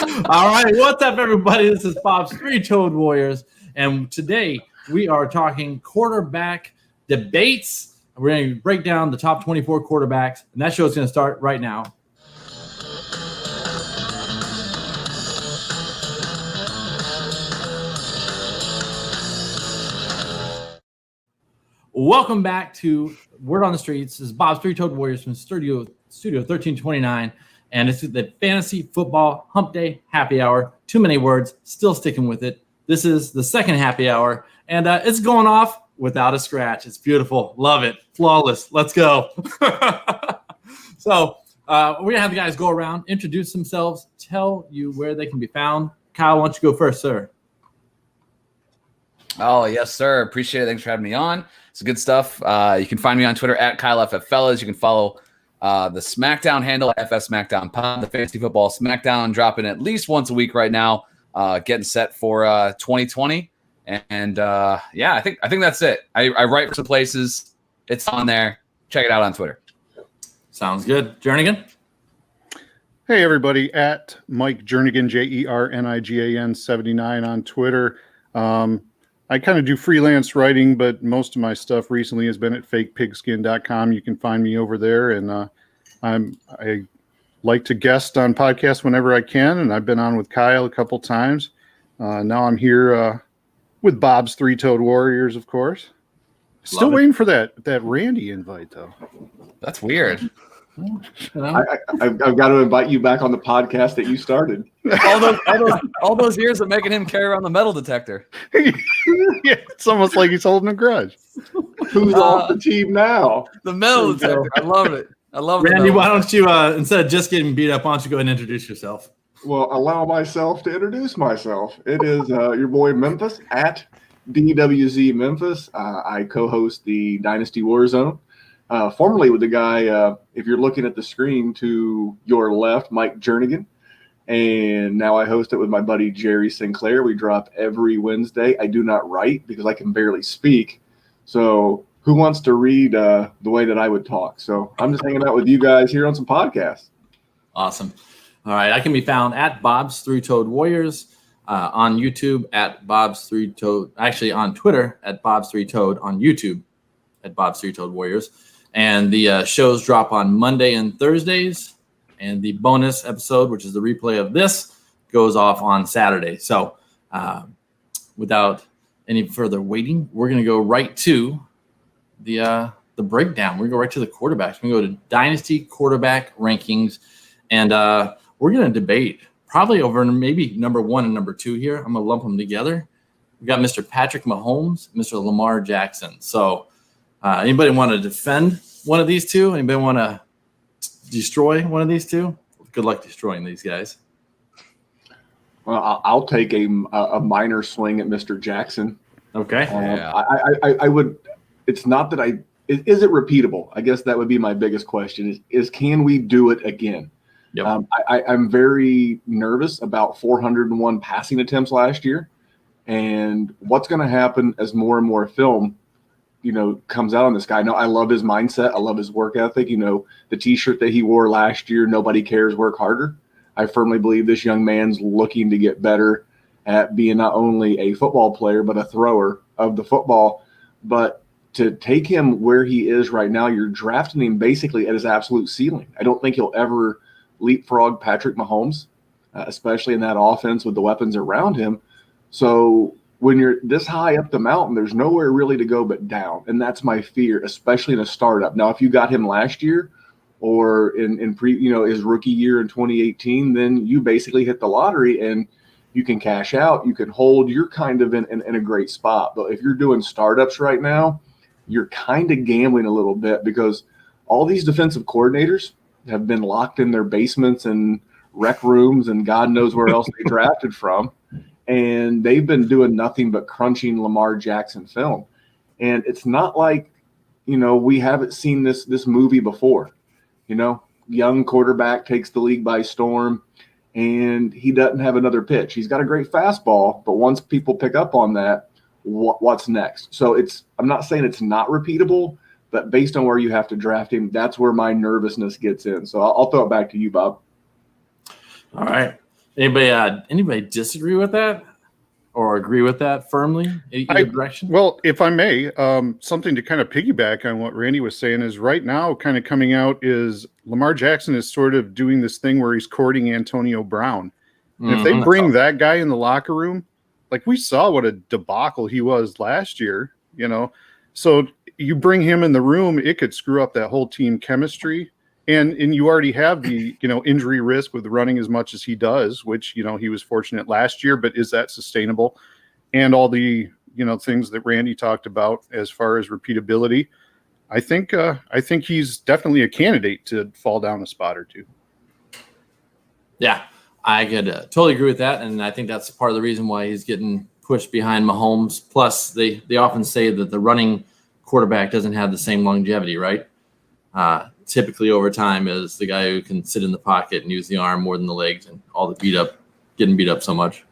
All right, what's up, everybody? This is Bob's Three-Toed Warriors, and today we are talking quarterback debates. We're going to break down the top 24 quarterbacks, and that show is going to start right now. Welcome back to Word on the Streets. This is Bob's Three-Toed Warriors from Studio 1329, and it's the Fantasy Football Hump Day Happy Hour. Too many words, still sticking with it. This is the second happy hour, and it's going off without a scratch. It's beautiful. Love it. Flawless. Let's go. So we're going to have the guys go around, introduce themselves, tell you where they can be found. Kyle, why don't you go first, sir? Oh, yes, sir. Appreciate it. Thanks for having me on. It's good stuff. You can find me on Twitter at KyleFFFellas. You can follow the SmackDown handle, FS SmackDown Pod, the Fantasy Football SmackDown, dropping at least once a week right now, getting set for 2020. And yeah, I think that's it. I write for some places. It's on there. Check it out on Twitter. Sounds good. Jernigan? Hey, everybody, at Mike Jernigan, JERNIGAN 79 on Twitter. I kind of do freelance writing, but most of my stuff recently has been at fakepigskin.com. You can find me over there, and I like to guest on podcasts whenever I can, and I've been on with Kyle a couple times. Now I'm here with Bob's Three-Toed Warriors, of course. Still waiting for that Randy invite, though. That's weird. I've got to invite you back on the podcast that you started. all those years of making him carry around the metal detector. Yeah, it's almost like he's holding a grudge. Who's off the team now? The metal detector. I love it. I love it. Randy, why don't you, instead of just getting beat up, why don't you go ahead and introduce yourself? Well, allow myself to introduce myself. It is your boy Memphis at DWZ Memphis. I co-host the Dynasty Warzone. Formerly with the guy, if you're looking at the screen to your left, Mike Jernigan. And now I host it with my buddy Jerry Sinclair. We drop every Wednesday. I do not write because I can barely speak. So who wants to read the way that I would talk? So I'm just hanging out with you guys here on some podcasts. Awesome. All right. I can be found at Bob's Three-Toed Warriors, on YouTube at Bob's Three-Toed, actually on Twitter at Bob's Three-Toed, on YouTube at Bob's Three-Toed Warriors. And the shows drop on Monday and Thursdays. And the bonus episode, which is the replay of this, goes off on Saturday. So without any further waiting, we're going to go right to the breakdown. We're going to go right to the quarterbacks. We're going to go to Dynasty quarterback rankings. And we're going to debate probably over maybe number 1 and number 2 here. I'm going to lump them together. We've got Mr. Patrick Mahomes, Mr. Lamar Jackson. So anybody want to defend one of these two? Anybody want to destroy one of these two? Good luck destroying these guys. Well, I'll take a minor swing at Mr. Jackson. Okay. Yeah. I would. It's not that is it repeatable? I guess that would be my biggest question. Is can we do it again? Yep. I'm very nervous about 401 passing attempts last year, and what's going to happen as more and more film comes out on this guy. No, I love his mindset. I love his work ethic. The T-shirt that he wore last year, nobody cares, work harder. I firmly believe this young man's looking to get better at being not only a football player, but a thrower of the football. But to take him where he is right now, you're drafting him basically at his absolute ceiling. I don't think he'll ever leapfrog Patrick Mahomes, especially in that offense with the weapons around him. So when you're this high up the mountain, there's nowhere really to go but down. And that's my fear, especially in a startup. Now, if you got him last year or in his rookie year in 2018, then you basically hit the lottery and you can cash out, you can hold, you're kind of in a great spot. But if you're doing startups right now, you're kind of gambling a little bit because all these defensive coordinators have been locked in their basements and rec rooms and God knows where else they drafted from. And they've been doing nothing but crunching Lamar Jackson film. And it's not like, we haven't seen this movie before. Young quarterback takes the league by storm, and he doesn't have another pitch. He's got a great fastball, but once people pick up on that, what's next? So I'm not saying it's not repeatable, but based on where you have to draft him, that's where my nervousness gets in. So I'll throw it back to you, Bob. All right. Anybody disagree with that or agree with that firmly? Either direction? Well, if I may, something to kind of piggyback on what Randy was saying is right now kind of coming out is Lamar Jackson is sort of doing this thing where he's courting Antonio Brown. And if they bring that guy in the locker room, like we saw what a debacle he was last year, so you bring him in the room, it could screw up that whole team chemistry. And you already have the, injury risk with running as much as he does, which, he was fortunate last year, but is that sustainable? And all the, things that Randy talked about as far as repeatability. I think he's definitely a candidate to fall down a spot or two. Yeah, I could totally agree with that. And I think that's part of the reason why he's getting pushed behind Mahomes. Plus, they often say that the running quarterback doesn't have the same longevity, right? Typically over time is the guy who can sit in the pocket and use the arm more than the legs and all the getting beat up so much.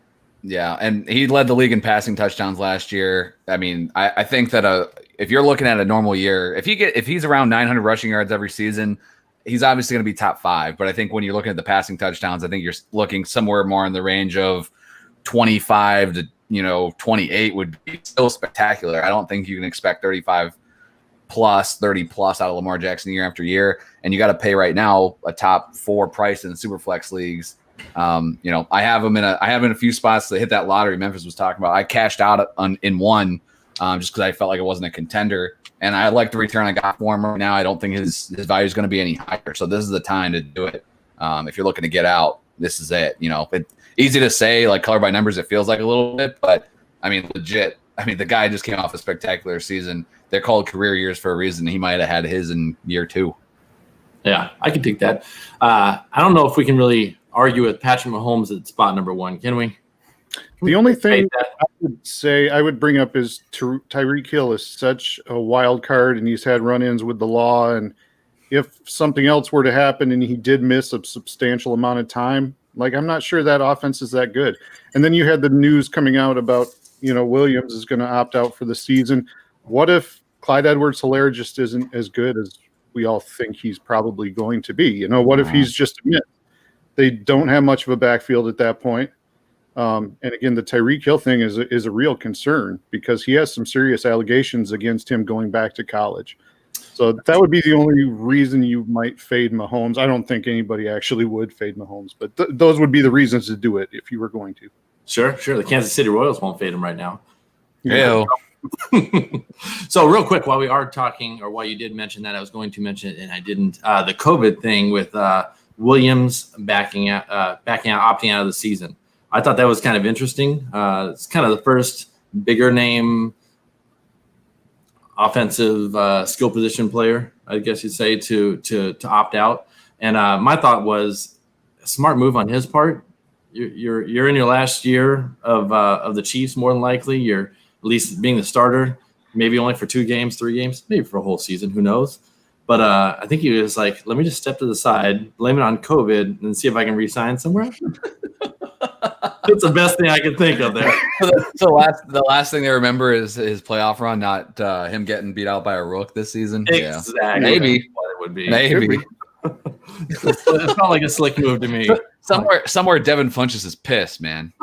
Yeah, and he led the league in passing touchdowns last year. I mean, I think that if you're looking at a normal year, if he's around 900 rushing yards every season, he's obviously going to be top 5. But I think when you're looking at the passing touchdowns, I think you're looking somewhere more in the range of 25 to 28 would be still spectacular. I don't think you can expect 35 plus 30 plus out of Lamar Jackson year after year, and you got to pay right now a top 4 price in the Superflex leagues. I have him in a few spots that hit that lottery Memphis was talking about. I cashed out in one just because I felt like it wasn't a contender, and I like the return I got for him right now. I don't think his value is going to be any higher, so this is the time to do it. If you're looking to get out, this is it. It's easy to say, like color by numbers, it feels like a little bit, but I mean, legit. I mean, the guy just came off a spectacular season. They're called career years for a reason. He might have had his in year 2. Yeah, I can take that. I don't know if we can really argue with Patrick Mahomes at spot number 1, can we? The only thing I would say I would bring up is Tyreek Hill is such a wild card, and he's had run-ins with the law. And if something else were to happen and he did miss a substantial amount of time, I'm not sure that offense is that good. And then you had the news coming out about, Williams is going to opt out for the season. What if Clyde Edwards-Helaire just isn't as good as we all think he's probably going to be? What if he's just a myth? They don't have much of a backfield at that point. And again, the Tyreek Hill thing is a real concern because he has some serious allegations against him going back to college. So that would be the only reason you might fade Mahomes. I don't think anybody actually would fade Mahomes, but those would be the reasons to do it if you were going to. Sure. The Kansas City Royals won't fade him right now. Yeah. So real quick, while we are talking, or while you did mention that, I was going to mention it and I didn't. The COVID thing with Williams opting out of the season. I thought that was kind of interesting. It's kind of the first bigger name offensive skill position player, I guess you'd say, to opt out. And my thought was a smart move on his part. You're in your last year of the Chiefs, more than likely. You're at least being the starter, maybe only for 2 games, 3 games, maybe for a whole season. Who knows? But I think he was like, let me just step to the side, blame it on COVID, and see if I can re-sign somewhere. That's the best thing I can think of there. So the last thing they remember is his playoff run, not him getting beat out by a rook this season. Exactly. Yeah. Maybe. That's what it would be. Maybe. It's not like a slick move to me. Somewhere Devin Funchess is pissed, man.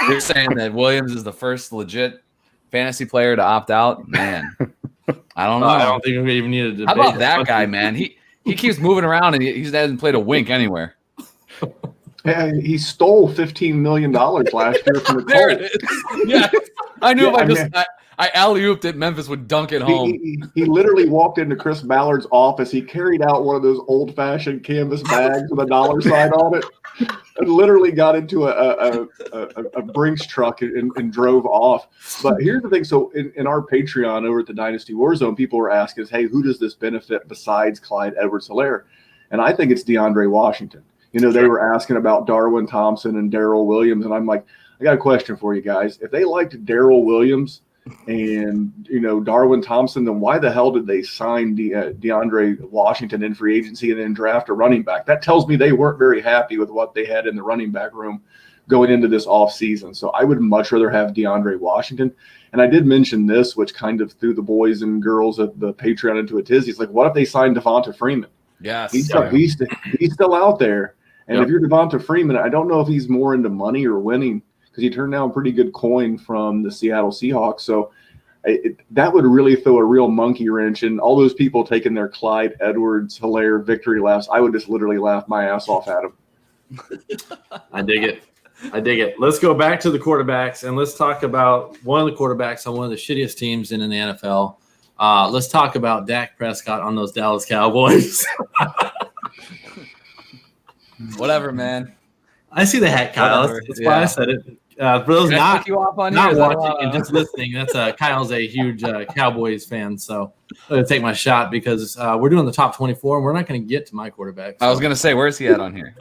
You're saying that Williams is the first legit fantasy player to opt out? Man, I don't know. I don't think we even need to debate. How about that guy, man? He keeps moving around and he hasn't played a wink anywhere. And he stole $15 million last year from the There Colts. it is. Yeah, I knew if I alley-ooped it, Memphis would dunk it home. He literally walked into Chris Ballard's office. He carried out one of those old-fashioned canvas bags with a dollar sign on it, and literally got into a Brinks truck and drove off. But here's the thing. So in our Patreon over at the Dynasty Warzone, people were asking us, hey, who does this benefit besides Clyde Edwards-Helaire? And I think it's DeAndre Washington. They were asking about Darwin Thompson and Darrell Williams, and I'm like, I got a question for you guys. If they liked Darrell Williams and, Darwin Thompson, then why the hell did they sign DeAndre Washington in free agency and then draft a running back? That tells me they weren't very happy with what they had in the running back room going into this offseason. So I would much rather have DeAndre Washington. And I did mention this, which kind of threw the boys and girls at the Patreon into a tizzy. It's like, what if they signed Devonta Freeman? Yes. He's still out there. And if you're Devonta Freeman, I don't know if he's more into money or winning because he turned down pretty good coin from the Seattle Seahawks. So that would really throw a real monkey wrench. And all those people taking their Clyde Edwards-Helaire victory laughs, I would just literally laugh my ass off at them. I dig it. Let's go back to the quarterbacks and let's talk about one of the quarterbacks on one of the shittiest teams in the NFL. Let's talk about Dak Prescott on those Dallas Cowboys. Whatever, man. I see the hat, Kyle. That's why I said it. For those not watching and just listening, Kyle's a huge Cowboys fan, so I'm gonna take my shot because we're doing the top 24, and we're not going to get to my quarterback. So. I was going to say, where's he at on here?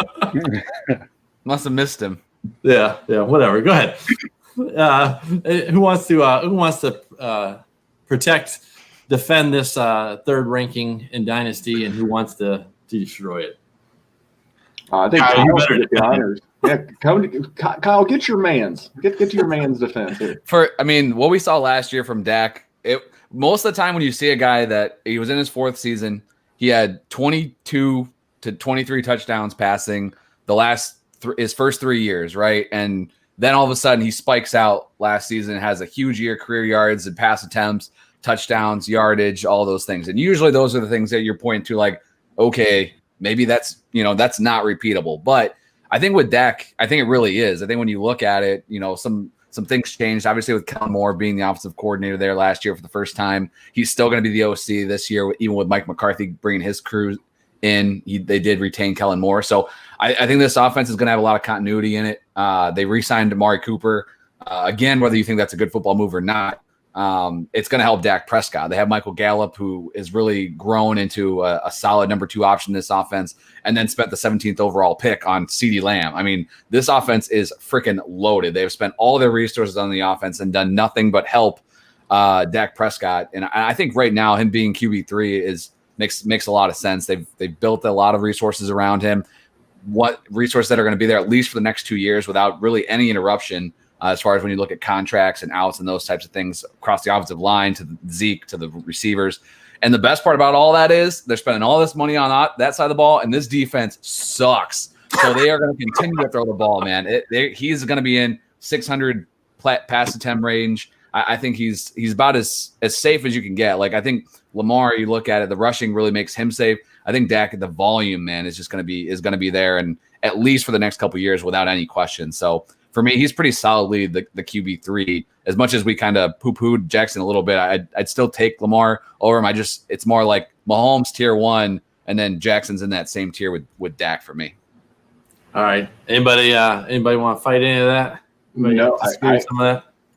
Must have missed him. Yeah, whatever. Go ahead. Who wants to defend this third ranking in Dynasty, and who wants to destroy it? I think Kyle should get the honors. Yeah, Kyle, get your man's. Get to your man's defense here. What we saw last year from Dak, most of the time when you see a guy that he was in his fourth season, he had 22 to 23 touchdowns passing his first 3 years, right? And then all of a sudden he spikes out last season, has a huge year, career yards and pass attempts, touchdowns, yardage, all those things. And usually those are the things that you're pointing to like, okay, maybe that's not repeatable. But I think with Dak, I think it really is. I think when you look at it, some things changed. Obviously, with Kellen Moore being the offensive coordinator there last year for the first time, he's still going to be the OC this year, even with Mike McCarthy bringing his crew in. They did retain Kellen Moore. So I think this offense is going to have a lot of continuity in it. They re-signed Amari Cooper. Again, whether you think that's a good football move or not, it's going to help Dak Prescott. They have Michael Gallup, who has really grown into a solid number 2 option in this offense, and then spent the 17th overall pick on CeeDee Lamb. I mean, this offense is freaking loaded. They've spent all their resources on the offense and done nothing but help Dak Prescott. And I think right now him being QB3 makes a lot of sense. They've built a lot of resources around him. What resources that are going to be there at least for the next 2 years without really any interruption. As far as when you look at contracts and outs and those types of things across the offensive line to the Zeke to the receivers. And the best part about all that is they're spending all this money on that side of the ball, and this defense sucks. So they are going to continue to throw the ball, man. He's going to be in 600 pass attempt range. I think he's about as safe as you can get. Like I think Lamar, you look at it, the rushing really makes him safe. I think Dak, the volume, man, is going to be there, and at least for the next couple of years without any question. So. For me, he's pretty solidly the QB3. As much as we kind of poo-pooed Jackson a little bit, I'd still take Lamar over him. It's more like Mahomes tier 1, and then Jackson's in that same tier with Dak for me. All right. Anybody want to fight any of that? No,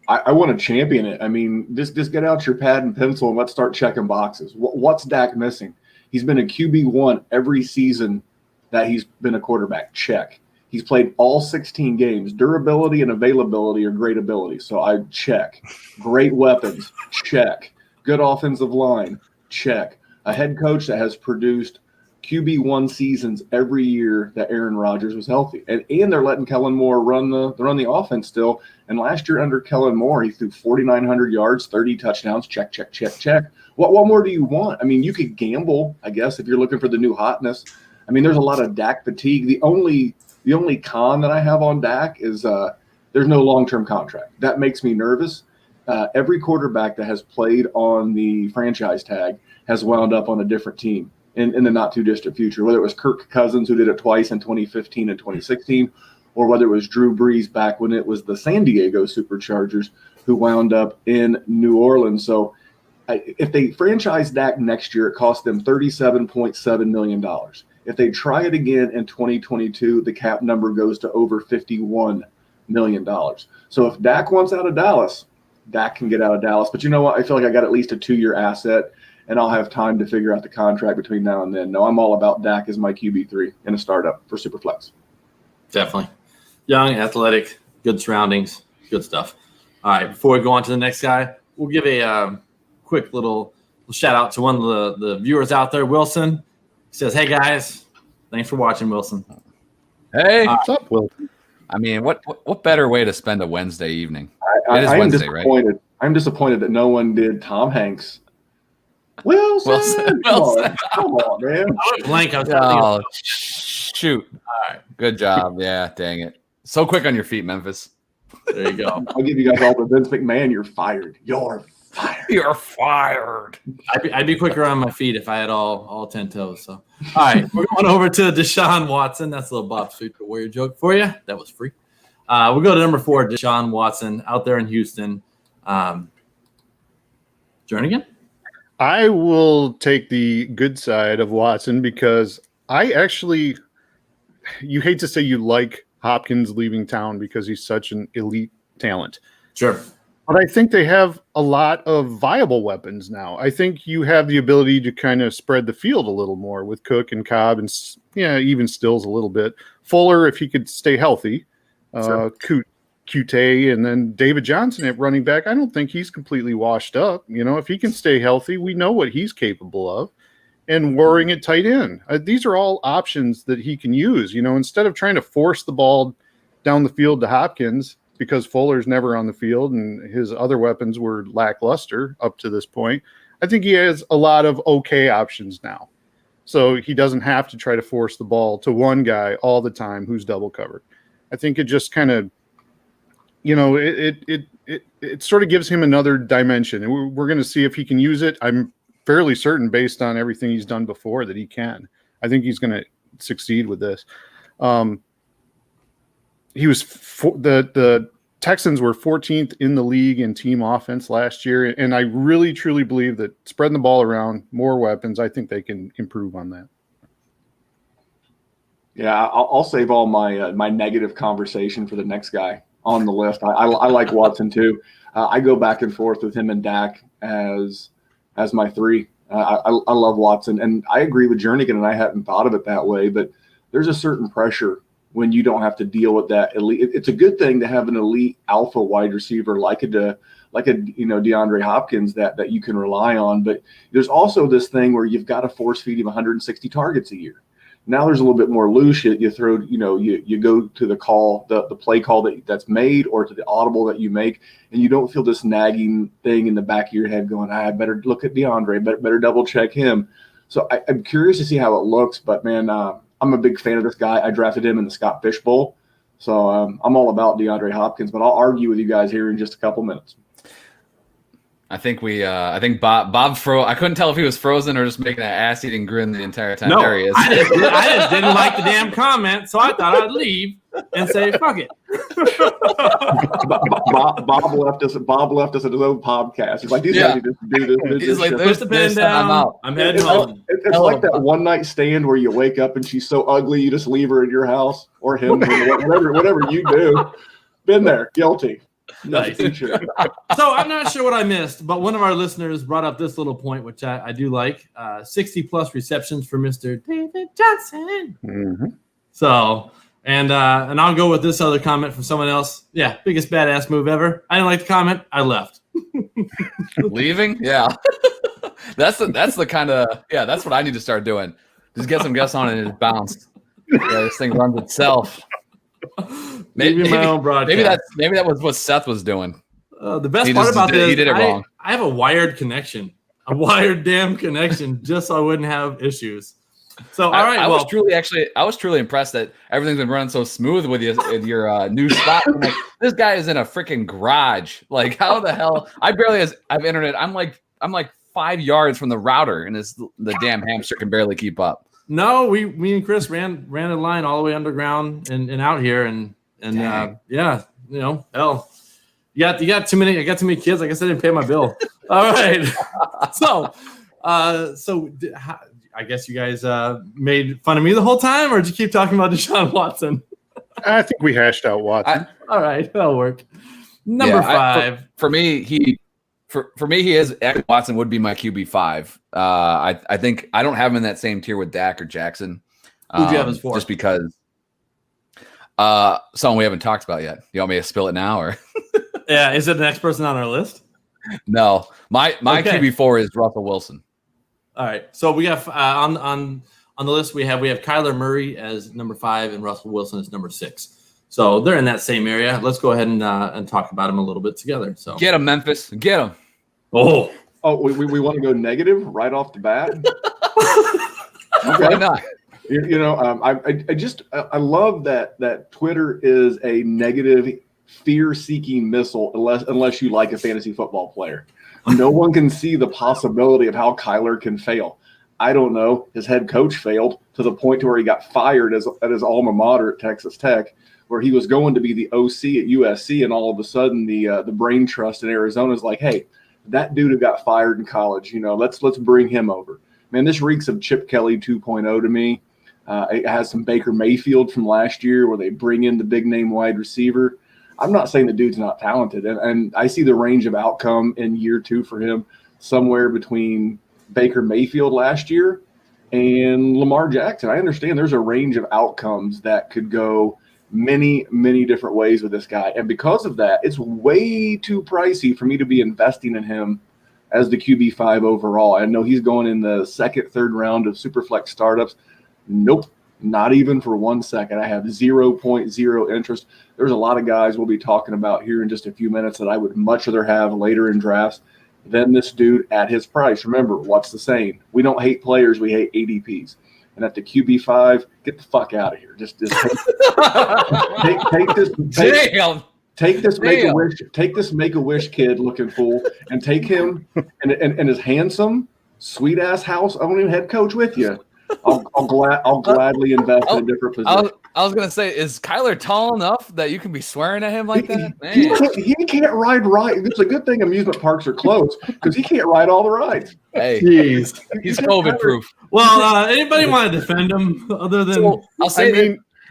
I want to champion it. I mean, just get out your pad and pencil and let's start checking boxes. What's Dak missing? He's been a QB1 every season that he's been a quarterback. Check. He's played all 16 games. Durability and availability are great abilities. So I check. Great weapons. Check. Good offensive line. Check. A head coach that has produced QB1 seasons every year that Aaron Rodgers was healthy. And they're letting Kellen Moore run the offense still. And last year under Kellen Moore, he threw 4,900 yards, 30 touchdowns. Check, check, check, check. What more do you want? I mean, you could gamble, I guess, if you're looking for the new hotness. I mean, there's a lot of Dak fatigue. The only con that I have on Dak is there's no long-term contract. That makes me nervous. Every quarterback that has played on the franchise tag has wound up on a different team in the not-too-distant future, whether it was Kirk Cousins, who did it twice in 2015 and 2016, or whether it was Drew Brees back when it was the San Diego Superchargers who wound up in New Orleans. So if they franchise Dak next year, it costs them $37.7 million. If they try it again in 2022, the cap number goes to over $51 million. So if Dak wants out of Dallas, Dak can get out of Dallas. But you know what? I feel like I got at least a 2-year asset, and I'll have time to figure out the contract between now and then. No, I'm all about Dak as my QB3 in a startup for Superflex. Definitely. Young, athletic, good surroundings, good stuff. All right, before we go on to the next guy, we'll give a quick little shout out to one of the viewers out there, Wilson. He says, hey, guys, thanks for watching, Wilson. Hey, what's up, Wilson? I mean, what better way to spend a Wednesday evening? It is Wednesday, right? I'm disappointed that no one did Tom Hanks. Wilson. Wilson. Come on, man. I went blank. I was shoot. All right. Good job. Yeah, dang it. So quick on your feet, Memphis. There you go. I'll give you guys all the Vince McMahon. You're fired. You're fired. You're fired. I'd be quicker on my feet if I had all 10 toes. So, all right, we're going over to Deshaun Watson. That's a little Bob Street Warrior joke for you. That was free. We'll go to number 4, Deshaun Watson, out there in Houston. Jernigan? I will take the good side of Watson because you hate to say you like Hopkins leaving town because he's such an elite talent. Sure. But I think they have a lot of viable weapons now. I think you have the ability to kind of spread the field a little more with Cook and Cobb and even Stills a little bit. Fuller, if he could stay healthy. Sure. Cute, and then David Johnson at running back. I don't think he's completely washed up. If he can stay healthy, we know what he's capable of. And Waring at tight end. These are all options that he can use. Instead of trying to force the ball down the field to Hopkins because Fuller's never on the field and his other weapons were lackluster up to this point. I think he has a lot of okay options now. So he doesn't have to try to force the ball to one guy all the time who's double covered. I think it just kind of, it sort of gives him another dimension. And we're going to see if he can use it. I'm fairly certain based on everything he's done before that he can. I think he's going to succeed with this. He was the Texans were 14th in the league in team offense last year, and I really truly believe that spreading the ball around, more weapons, I think they can improve on that. Yeah, I'll save all my my negative conversation for the next guy on the list. I like Watson too. I go back and forth with him and Dak as my 3. I love Watson, and I agree with Jernigan, and I hadn't thought of it that way, but there's a certain pressure when you don't have to deal with that elite. It's a good thing to have an elite alpha wide receiver like a DeAndre Hopkins that you can rely on. But there's also this thing where you've got to force feed him 160 targets a year. Now there's a little bit more loose. You throw, you go to the play call that's made or to the audible that you make, and you don't feel this nagging thing in the back of your head going, I better look at DeAndre, better double check him. So I'm curious to see how it looks, but man, I'm a big fan of this guy. I drafted him in the Scott Fish Bowl. So I'm all about DeAndre Hopkins, but I'll argue with you guys here in just a couple minutes. I think Bob froze. I couldn't tell if he was frozen or just making an ass-eating grin the entire time. No, There he is. I just didn't like the damn comment, so I thought I'd leave and say, fuck it. Bob left us at his own podcast. He's like, these guys need to do this. He's like, Put the pen down. I'm heading home. It's like that one night stand where you wake up and she's so ugly you just leave her in your house or him, whatever you do. Been there, guilty. Nice. So I'm not sure what I missed, but one of our listeners brought up this little point, which I do like. 60 plus receptions for Mr. David Johnson. Mm-hmm. So, and I'll go with this other comment from someone else. Yeah, biggest badass move ever. I didn't like the comment. I left. Leaving? Yeah. That's the kind of, that's what I need to start doing. Just get some guests on it and just bounce. Yeah, this thing runs itself. Maybe my own broadcast. Maybe that was what Seth was doing. The best He part just about did- this, he did it wrong. I have a wired connection, a wired damn connection, just so I wouldn't have issues. So, all right. I was truly impressed that everything's been running so smooth with you in your new spot. I'm like, this guy is in a freaking garage. Like, how the hell? I barely have internet. I'm like 5 yards from the router, and the damn hamster can barely keep up. No, me and Chris ran a line all the way underground and out here, and hell, you got too many. I got too many kids. I guess I didn't pay my bill. All right, so I guess you guys made fun of me the whole time, or did you keep talking about Deshaun Watson? I think we hashed out Watson. All right, that'll work. Number 5 for me. He is Watson would be my QB5. I think I don't have him in that same tier with Dak or Jackson. Who'd you have as 4? Just because someone we haven't talked about yet. You want me to spill it now or? Yeah, is it the next person on our list? No, my Okay. QB4 is Russell Wilson. All right, so we have on the list we have Kyler Murray as number 5 and Russell Wilson as number 6. So they're in that same area. Let's go ahead and talk about them a little bit together. So Get him, Memphis. Get him. Oh, we want to go negative right off the bat. Why not? I love that Twitter is a negative, fear-seeking missile unless you like a fantasy football player. No one can see the possibility of how Kyler can fail. I don't know. His head coach failed to the point to where he got fired at his alma mater at Texas Tech, where he was going to be the OC at USC, and all of a sudden the brain trust in Arizona is like, hey, that dude who got fired in college, let's bring him over. Man, this reeks of Chip Kelly 2.0 to me. It has some Baker Mayfield from last year where they bring in the big name wide receiver. I'm not saying the dude's not talented, and I see the range of outcome in year 2 for him somewhere between Baker Mayfield last year and Lamar Jackson. I understand there's a range of outcomes that could go many, many different ways with this guy. And because of that, it's way too pricey for me to be investing in him as the QB5 overall. I know he's going in the second, third round of Superflex startups. Nope. Not even for 1 second. I have 0.0 interest. There's a lot of guys we'll be talking about here in just a few minutes that I would much rather have later in drafts than this dude at his price. Remember, what's the saying? We don't hate players, we hate ADPs. And at the QB5, get the fuck out of here. Just take this Make-A-Wish kid looking fool and take him and his handsome, sweet ass house owning head coach with you. I'll gladly invest in a different position. I was gonna say, is Kyler tall enough that you can be swearing at him like that? He can't ride right. It's a good thing amusement parks are closed because he can't ride all the rides. Hey, Jeez. he's COVID proof. Well, anybody want to defend him other than? So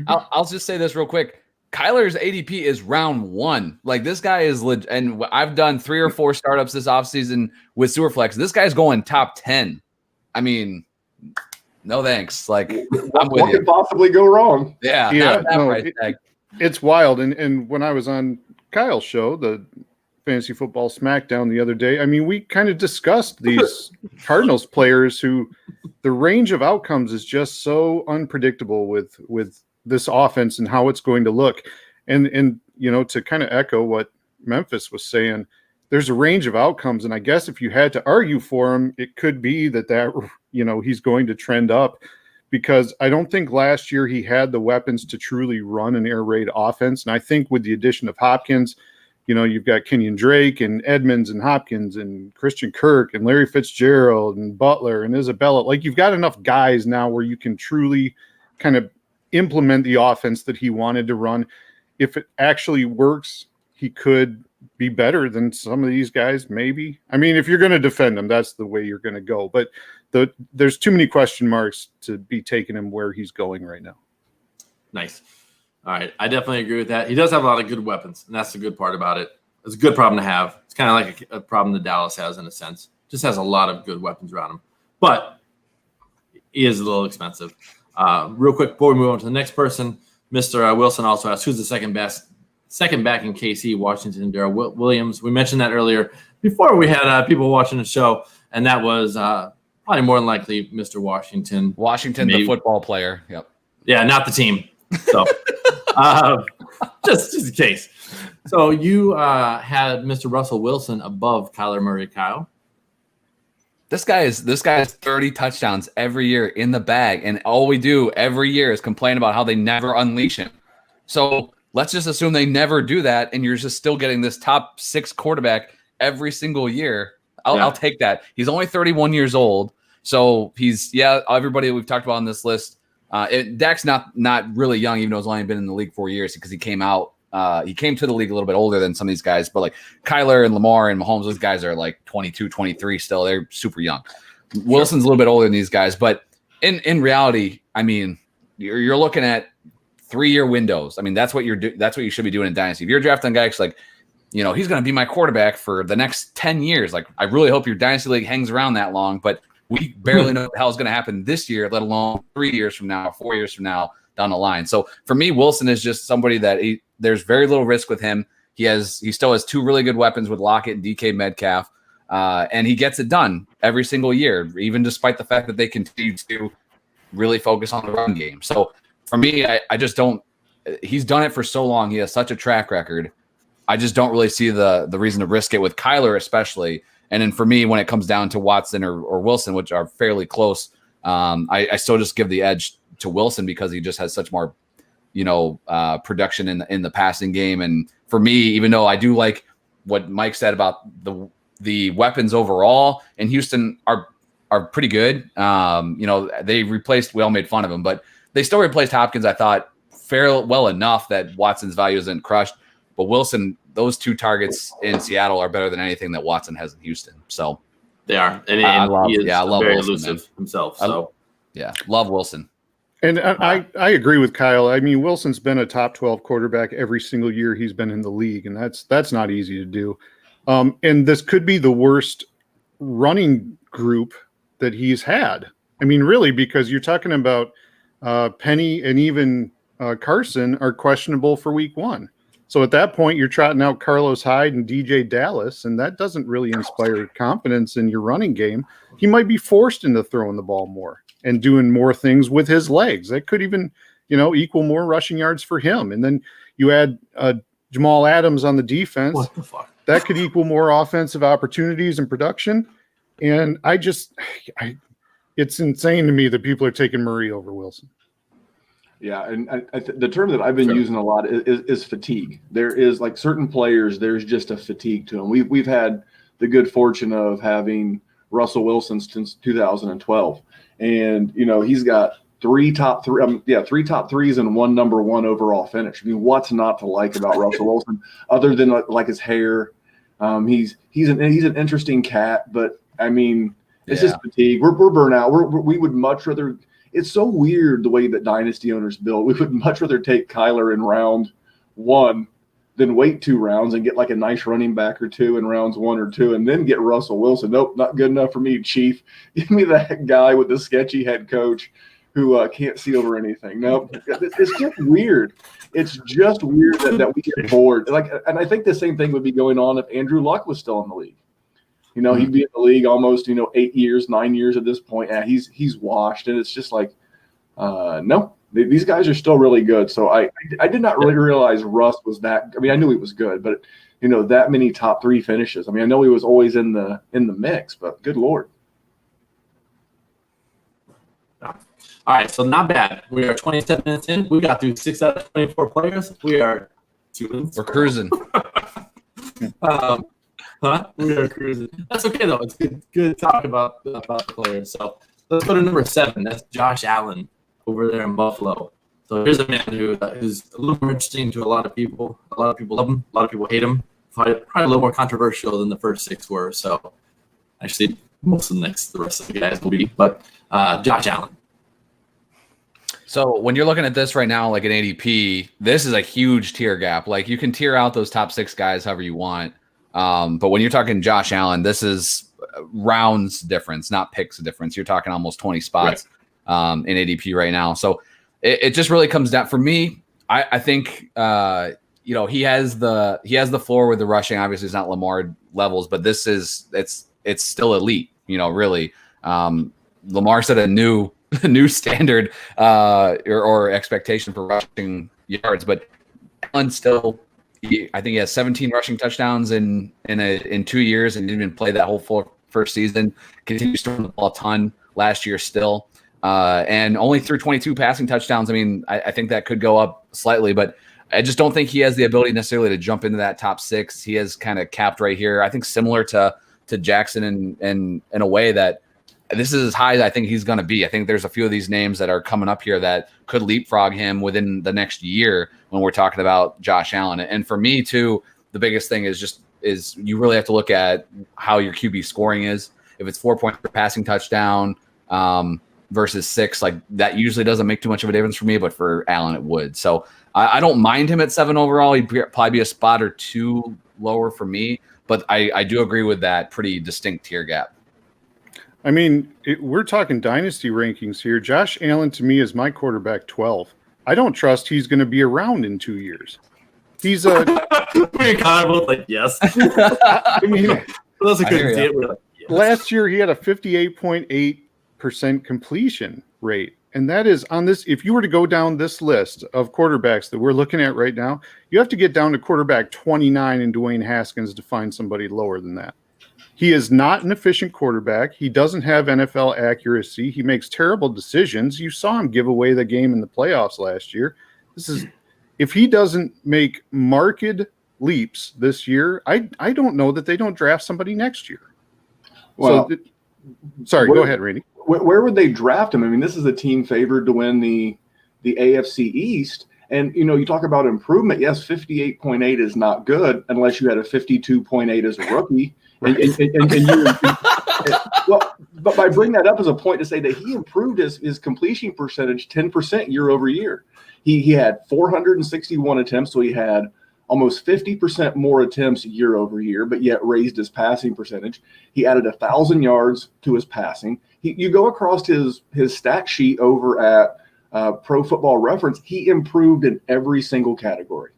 I'll just say this real quick. Kyler's ADP is round 1. Like, this guy is legit, and I've done 3 or 4 startups this offseason with Superflex. This guy's going top 10. I mean, no thanks. Like, what could possibly go wrong? Yeah, it's wild. And when I was on Kyle's show, the Fantasy Football Smackdown the other day, I mean, we kind of discussed these Cardinals players who the range of outcomes is just so unpredictable with this offense and how it's going to look. And to kind of echo what Memphis was saying, there's a range of outcomes. And I guess if you had to argue for him, it could be that he's going to trend up, because I don't think last year he had the weapons to truly run an air raid offense. And I think with the addition of Hopkins, you've got Kenyon Drake and Edmonds and Hopkins and Christian Kirk and Larry Fitzgerald and Butler and Isabella. Like, you've got enough guys now where you can truly kind of implement the offense that he wanted to run. If it actually works, he could be better than some of these guys, maybe. I mean, if you're going to defend him, that's the way you're going to go. But there's too many question marks to be taking him where he's going right now. Nice. All right. I definitely agree with that. He does have a lot of good weapons, and that's the good part about it. It's a good problem to have. It's kind of like a problem that Dallas has in a sense. Just has a lot of good weapons around him. But he is a little expensive. Real quick before we move on to the next person, Mr. Wilson also asked, who's the second back in KC, Washington, Darrell Williams. We mentioned that earlier before we had people watching the show, and that was probably more than likely Mr. Washington. The football player. Yep. Yeah, not the team. So just in case. So you had Mr. Russell Wilson above Kyler Murray, Kyle. This guy has 30 touchdowns every year in the bag, and all we do every year is complain about how they never unleash him. So let's just assume they never do that, and you're just still getting this top 6 quarterback every single year. I'll take that. He's only 31 years old, so everybody we've talked about on this list. Dak's not really young, even though he's only been in the league 4 years, because he came to the league a little bit older than some of these guys. But like Kyler and Lamar and Mahomes, those guys are like 22, 23 still. They're super young. Wilson's a little bit older than these guys, but in reality, I mean, you're looking at 3-year windows. I mean, that's what you should be doing in Dynasty. If you're drafting a guy like, he's going to be my quarterback for the next 10 years. Like, I really hope your Dynasty league hangs around that long, but we barely know what the hell is going to happen this year, let alone 3 years from now, 4 years from now down the line. So for me, Wilson is just somebody that there's very little risk with him. He still has 2 really good weapons with Lockett and DK Metcalf, and he gets it done every single year, even despite the fact that they continue to really focus on the run game. So for me, I just don't – he's done it for so long. He has such a track record. I just don't really see the reason to risk it with Kyler especially. And then for me, when it comes down to Watson or Wilson, which are fairly close I still just give the edge to Wilson because he just has such more, production in the passing game. And for me, even though I do like what Mike said about the weapons overall, and Houston are pretty good. They replaced. We all made fun of him, but they still replaced Hopkins. I thought fairly well enough that Watson's value isn't crushed. But Wilson, those 2 targets in Seattle are better than anything that Watson has in Houston. So they are, and I love very Wilson, elusive man. himself. So love Wilson. And I agree with Kyle. I mean, Wilson's been a top 12 quarterback every single year he's been in the league, and that's not easy to do. And this could be the worst running group that he's had. I mean, really, because you're talking about Penny and even Carson are questionable for week 1. So at that point, you're trotting out Carlos Hyde and DJ Dallas, and that doesn't really inspire confidence in your running game. He might be forced into throwing the ball more and doing more things with his legs. That could even, equal more rushing yards for him. And then you add Jamal Adams on the defense. what the fuck? That could equal more offensive opportunities and production. And it's insane to me that people are taking Murray over Wilson. Yeah, and the term that I've been using a lot is fatigue. There is like certain players, there's just a fatigue to them. We've had the good fortune of having Russell Wilson since 2012, and he's got 3 top threes and 1 number 1 overall finish. I mean, what's not to like about Russell Wilson other than like his hair? He's an interesting cat, but I mean, it's just fatigue. We're burnt out. We would much rather. It's so weird the way that dynasty owners build. We would much rather take Kyler in round 1 than wait 2 rounds and get like a nice running back or 2 in rounds 1 or 2 and then get Russell Wilson. Nope, not good enough for me, Chief. Give me that guy with the sketchy head coach who can't see over anything. Nope, it's just weird. It's just weird that we get bored. And I think the same thing would be going on if Andrew Luck was still in the league. He'd be in the league almost, 8 years, 9 years at this point. Yeah, he's washed, and it's just like, no, these guys are still really good. So I did not really realize Russ was that. I mean, I knew he was good, but that many top 3 finishes. I mean, I know he was always in the mix, but good Lord. All right, so not bad. We are 27 minutes in. We got through 6 out of 24 players. We are We're cruising. We are cruising. That's okay though. It's good to talk about the players. So let's go to number 7. That's Josh Allen over there in Buffalo. So here's a man who's a little more interesting to a lot of people. A lot of people love him. A lot of people hate him. Probably a little more controversial than the first 6 were. So actually, most of the rest of the guys will be. But Josh Allen. So when you're looking at this right now, like an ADP, this is a huge tier gap. Like you can tier out those top 6 guys however you want. But when you're talking Josh Allen, this is rounds difference, not picks difference. You're talking almost 20 spots in ADP right now. So it just really comes down for me. I think he has the floor with the rushing. Obviously, it's not Lamar levels, but it's still elite. Really. Lamar set a new standard or expectation for rushing yards, but Allen still. I think he has 17 rushing touchdowns in 2 years and didn't even play that whole first season. Continues to run the ball a ton last year still. And only threw 22 passing touchdowns. I mean, I think that could go up slightly, but I just don't think he has the ability necessarily to jump into that top 6. He is kind of capped right here. I think similar to Jackson in a way that this is as high as I think he's going to be. I think there's a few of these names that are coming up here that could leapfrog him within the next year when we're talking about Josh Allen. And for me too, the biggest thing is you really have to look at how your QB scoring is. If it's 4 points per passing touchdown versus 6, like that usually doesn't make too much of a difference for me, but for Allen it would. So I don't mind him at 7 overall. He'd probably be a spot or 2 lower for me, but I do agree with that pretty distinct tier gap. I mean, we're talking dynasty rankings here. Josh Allen, to me, is my quarterback 12. I don't trust he's going to be around in 2 years. He's a. We kind of both like, yes. I mean, those are good. Like, yes. Last year, he had a 58.8% completion rate. And that is on this. If you were to go down this list of quarterbacks that we're looking at right now, you have to get down to quarterback 29 in Dwayne Haskins to find somebody lower than that. He is not an efficient quarterback. He doesn't have NFL accuracy. He makes terrible decisions. You saw him give away the game in the playoffs last year. If he doesn't make marked leaps this year, I don't know that they don't draft somebody next year. Well, sorry, go ahead, Randy. Where would they draft him? I mean, this is a team favored to win the AFC East. And, you talk about improvement. Yes, 58.8 is not good unless you had a 52.8 as a rookie. Right. But I bring that up as a point to say that he improved his completion percentage 10% year over year. He had 461 attempts, so he had almost 50% more attempts year over year, but yet raised his passing percentage. He added 1,000 yards to his passing. You go across his stat sheet over at Pro Football Reference, he improved in every single category.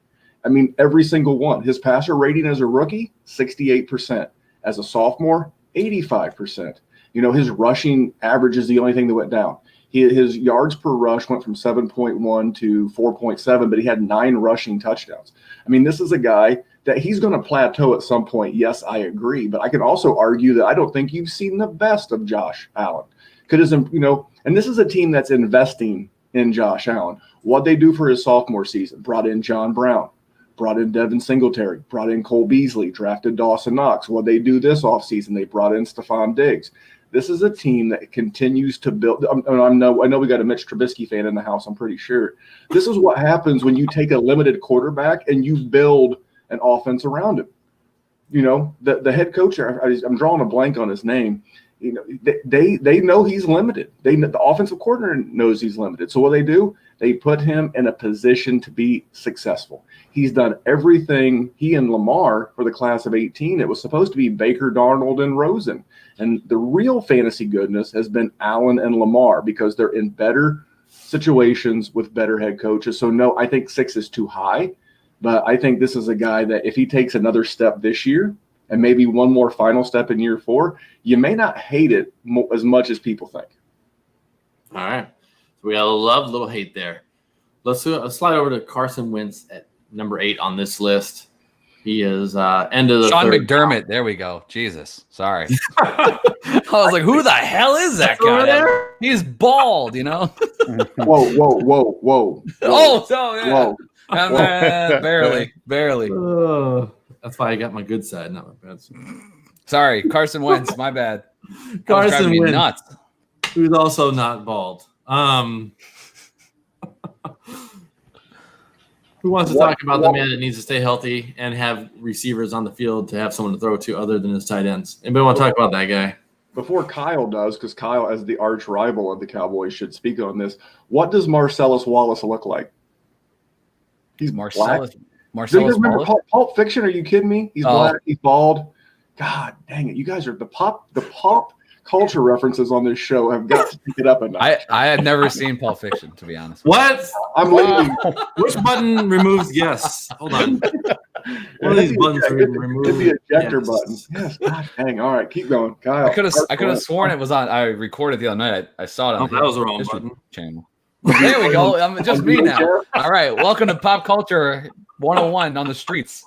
I mean, every single one. His passer rating as a rookie, 68%. As a sophomore, 85%. His rushing average is the only thing that went down. His yards per rush went from 7.1 to 4.7, but he had 9 rushing touchdowns. I mean, this is a guy that he's going to plateau at some point. Yes, I agree. But I can also argue that I don't think you've seen the best of Josh Allen. And this is a team that's investing in Josh Allen. What they do for his sophomore season, brought in John Brown, brought in Devin Singletary, brought in Cole Beasley, drafted Dawson Knox. What they do this offseason, they brought in Stephon Diggs. This is a team that continues to build. I know we got a Mitch Trubisky fan in the house, I'm pretty sure. This is what happens when you take a limited quarterback and you build an offense around him. The head coach, I'm drawing a blank on his name. They know he's limited. The offensive coordinator knows he's limited. So what they do, they put him in a position to be successful. He's done everything, he and Lamar for the class of 18. It was supposed to be Baker, Darnold, and Rosen. And the real fantasy goodness has been Allen and Lamar because they're in better situations with better head coaches. So no, I think 6 is too high. But I think this is a guy that if he takes another step this year, and maybe one more final step in year 4, you may not hate it as much as people think. All right. So we got a little hate there. Let's slide over to Carson Wentz at number 8 on this list. He is end of the Sean third. McDermott. There we go. Jesus. Sorry. I was like, who the hell is that guy? He's bald, Whoa. Oh, so yeah. Whoa. Barely. That's why I got my good side, not my bad side. Sorry, Carson Wentz. My bad. Carson Wentz, nuts. who's also not bald. Who wants to talk about the man that needs to stay healthy and have receivers on the field to have someone to throw to other than his tight ends? Anybody want to talk about that guy? Before Kyle does, because Kyle, as the arch rival of the Cowboys, should speak on this. What does Marcellus Wallace look like? He's Marcellus. Black. Do you guys remember Wallace? Pulp Fiction? Are you kidding me? He's black. He's bald. God dang it! You guys are the pop culture references on this show have got to pick it up a notch. I had never seen Pulp Fiction, to be honest. What? I'm leaving. Which button removes yes? Hold on. One of these buttons remove the ejector button. Yes. God dang. All right, keep going, Kyle. I could have sworn it was on. I recorded the other night. I saw it on that was the wrong history button. Channel. There we go. I'm just me now. All right. Welcome to Pop Culture 101 on the streets.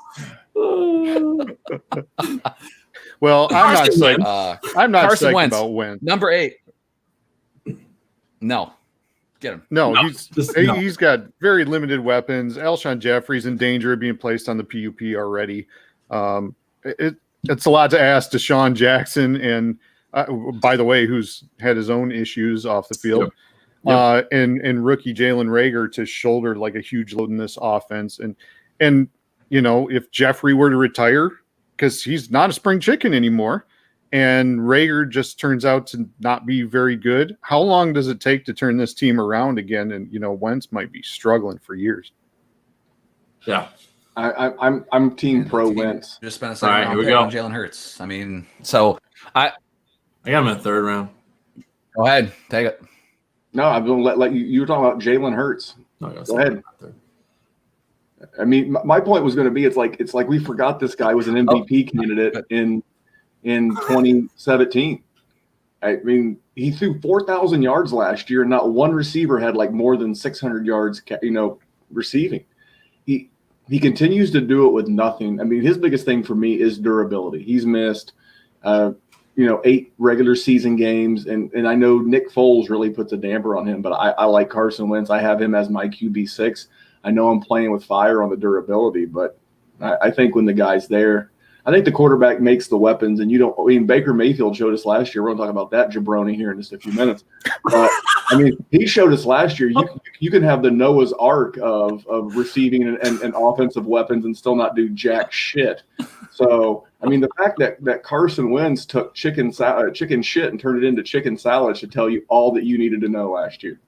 Well, I'm not psyched. I'm not Carson psyched Wentz, about Wentz. number 8. No, get him. No, he's got very limited weapons. Alshon Jeffrey's in danger of being placed on the PUP already. It's a lot to ask Deshaun Jackson, and by the way, who's had his own issues off the field. Yep. And rookie Jalen Reagor to shoulder like a huge load in this offense. And if Jeffrey were to retire, because he's not a spring chicken anymore, and Reagor just turns out to not be very good, how long does it take to turn this team around again? And Wentz might be struggling for years. Yeah. I'm team pro Wentz. Just spent a second round pick on Jalen Hurts. I mean, so I got him in the 3rd round. Go ahead, take it. No, I'm going to let you. You were talking about Jalen Hurts. No, go ahead. I mean, my point was going to be, it's like we forgot this guy was an MVP candidate in 2017. I mean, he threw 4,000 yards last year, and not one receiver had like more than 600 yards, receiving. He continues to do it with nothing. I mean, his biggest thing for me is durability. He's missed, 8 regular season games. And I know Nick Foles really puts a damper on him, but I like Carson Wentz. I have him as my QB6. I know I'm playing with fire on the durability, but I think when the guy's there, I think the quarterback makes the weapons, and Baker Mayfield showed us last year. We're going to talk about that jabroni here in just a few minutes. He showed us last year. You can have the Noah's Ark of receiving and offensive weapons and still not do jack shit. So, the fact that Carson Wentz took chicken shit and turned it into chicken salad should tell you all that you needed to know last year.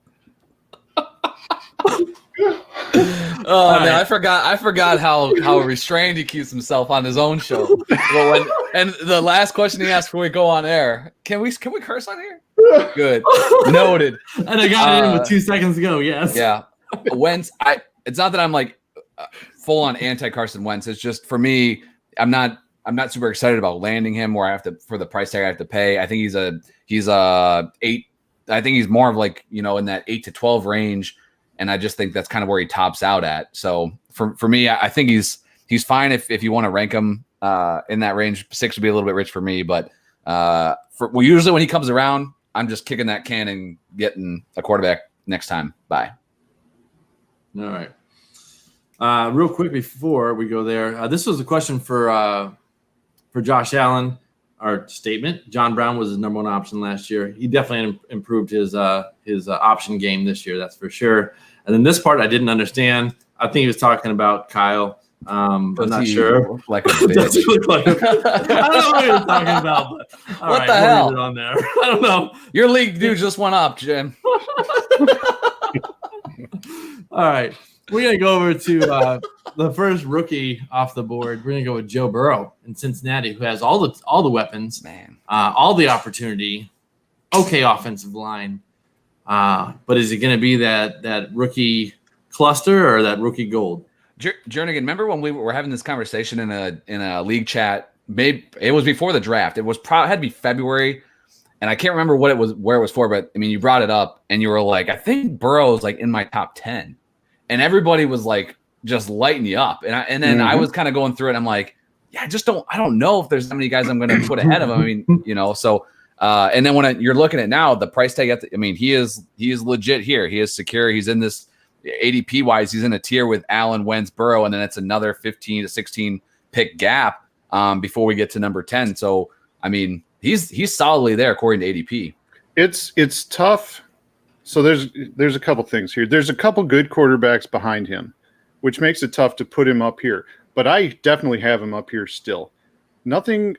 Oh man, I forgot how restrained he keeps himself on his own show. And the last question he asked before we go on air, can we curse on here? Good, noted. And I got it in with 2 seconds ago. Yes. Yeah, Wentz. It's not that I'm like full on anti Carson Wentz. It's just for me, I'm not super excited about landing him where I have to for the price tag I have to pay. I think he's a 8. I think he's more of like in that 8 to 12 range. And I just think that's kind of where he tops out at. So for me, I think he's fine if you want to rank him in that range. 6 would be a little bit rich for me, but usually when he comes around, I'm just kicking that can and getting a quarterback next time. Bye. All right. Real quick before we go there, this was a question for Josh Allen. Our statement: John Brown was his number 1 option last year. He definitely improved his option game this year. That's for sure. And then this part I didn't understand. I think he was talking about Kyle. I'm not sure. Like a bitch. I don't know what he was talking about. But, what the hell? We'll leave it on there. I don't know. Your league dude just went up, Jim. All right. We're going to go over to the first rookie off the board. We're going to go with Joe Burrow in Cincinnati, who has all the weapons, all the opportunity, okay offensive line. But is it going to be that rookie cluster or that rookie gold? Jernigan, remember when we were having this conversation in a league chat? Maybe it was before the draft. It was had to be February, and I can't remember where it was for. But you brought it up, and you were like, "I think Burrow's like in my top 10," and everybody was like, just lighting you up. And then I was kind of going through it. And I'm like, yeah, I don't know if there's that many guys I'm going to put ahead of him. So. And then when you're looking at now the price tag, he is legit here. He is secure. He's in this ADP wise. He's in a tier with Allen, Wentz, Burrow, and then it's another 15 to 16 pick gap before we get to number 10. So he's solidly there according to ADP. It's tough. So there's a couple things here. There's a couple good quarterbacks behind him, which makes it tough to put him up here. But I definitely have him up here still. Nothing.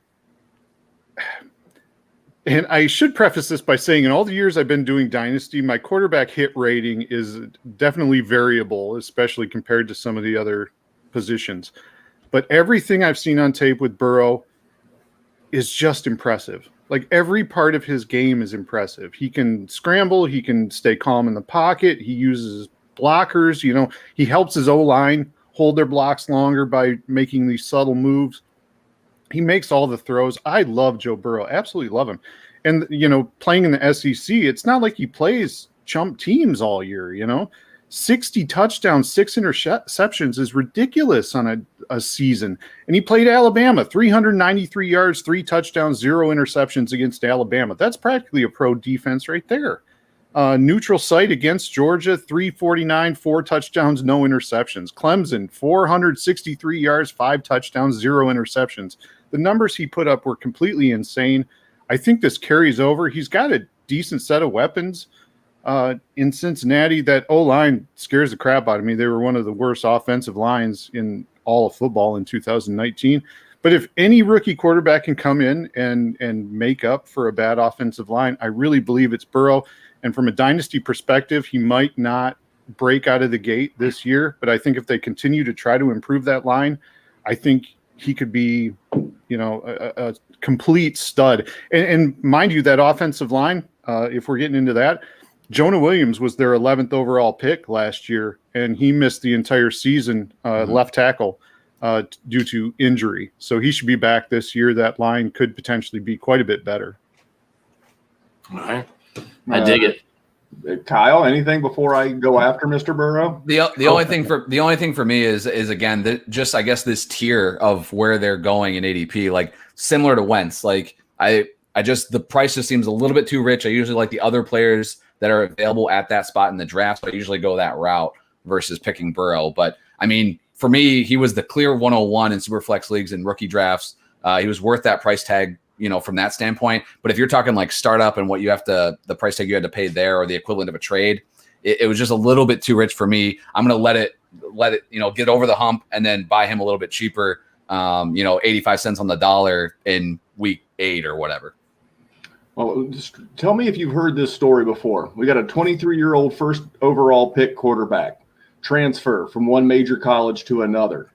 And I should preface this by saying in all the years I've been doing Dynasty, my quarterback hit rating is definitely variable, especially compared to some of the other positions. But everything I've seen on tape with Burrow is just impressive. Like every part of his game is impressive. He can scramble. He can stay calm in the pocket. He uses blockers. He helps his O-line hold their blocks longer by making these subtle moves. He makes all the throws. I love Joe Burrow. Absolutely love him. And, playing in the SEC, it's not like he plays chump teams all year, 60 touchdowns, 6 interceptions is ridiculous on a season. And he played Alabama, 393 yards, 3 touchdowns, 0 interceptions against Alabama. That's practically a pro defense right there. Neutral site against Georgia, 349, 4 touchdowns, no interceptions. Clemson, 463 yards, 5 touchdowns, 0 interceptions. The numbers he put up were completely insane. I think this carries over. He's got a decent set of weapons in Cincinnati. That O-line scares the crap out of me. They were one of the worst offensive lines in all of football in 2019. But if any rookie quarterback can come in and make up for a bad offensive line, I really believe it's Burrow. And from a dynasty perspective, he might not break out of the gate this year, but I think if they continue to try to improve that line, I think he could be, a complete stud. And mind you, that offensive line, if we're getting into that, Jonah Williams was their 11th overall pick last year, and he missed the entire season left tackle due to injury. So he should be back this year. That line could potentially be quite a bit better. All right. I dig it. Kyle, anything before I go after Mr. Burrow? The only thing for me is again just I guess this tier of where they're going in ADP, like similar to Wentz. Like I just, the price just seems a little bit too rich. I usually like the other players that are available at that spot in the draft. So I usually go that route versus picking Burrow. But I mean, for me, he was the clear 101 in Superflex leagues and rookie drafts. He was worth that price tag, from that standpoint. But if you're talking like startup and what you have to, the price tag you had to pay there or the equivalent of a trade, it was just a little bit too rich for me. I'm going to let it, get over the hump and then buy him a little bit cheaper, 85 cents on the dollar in week 8 or whatever. Well, just tell me if you've heard this story before. We got a 23-year-old first overall pick quarterback transfer from one major college to another,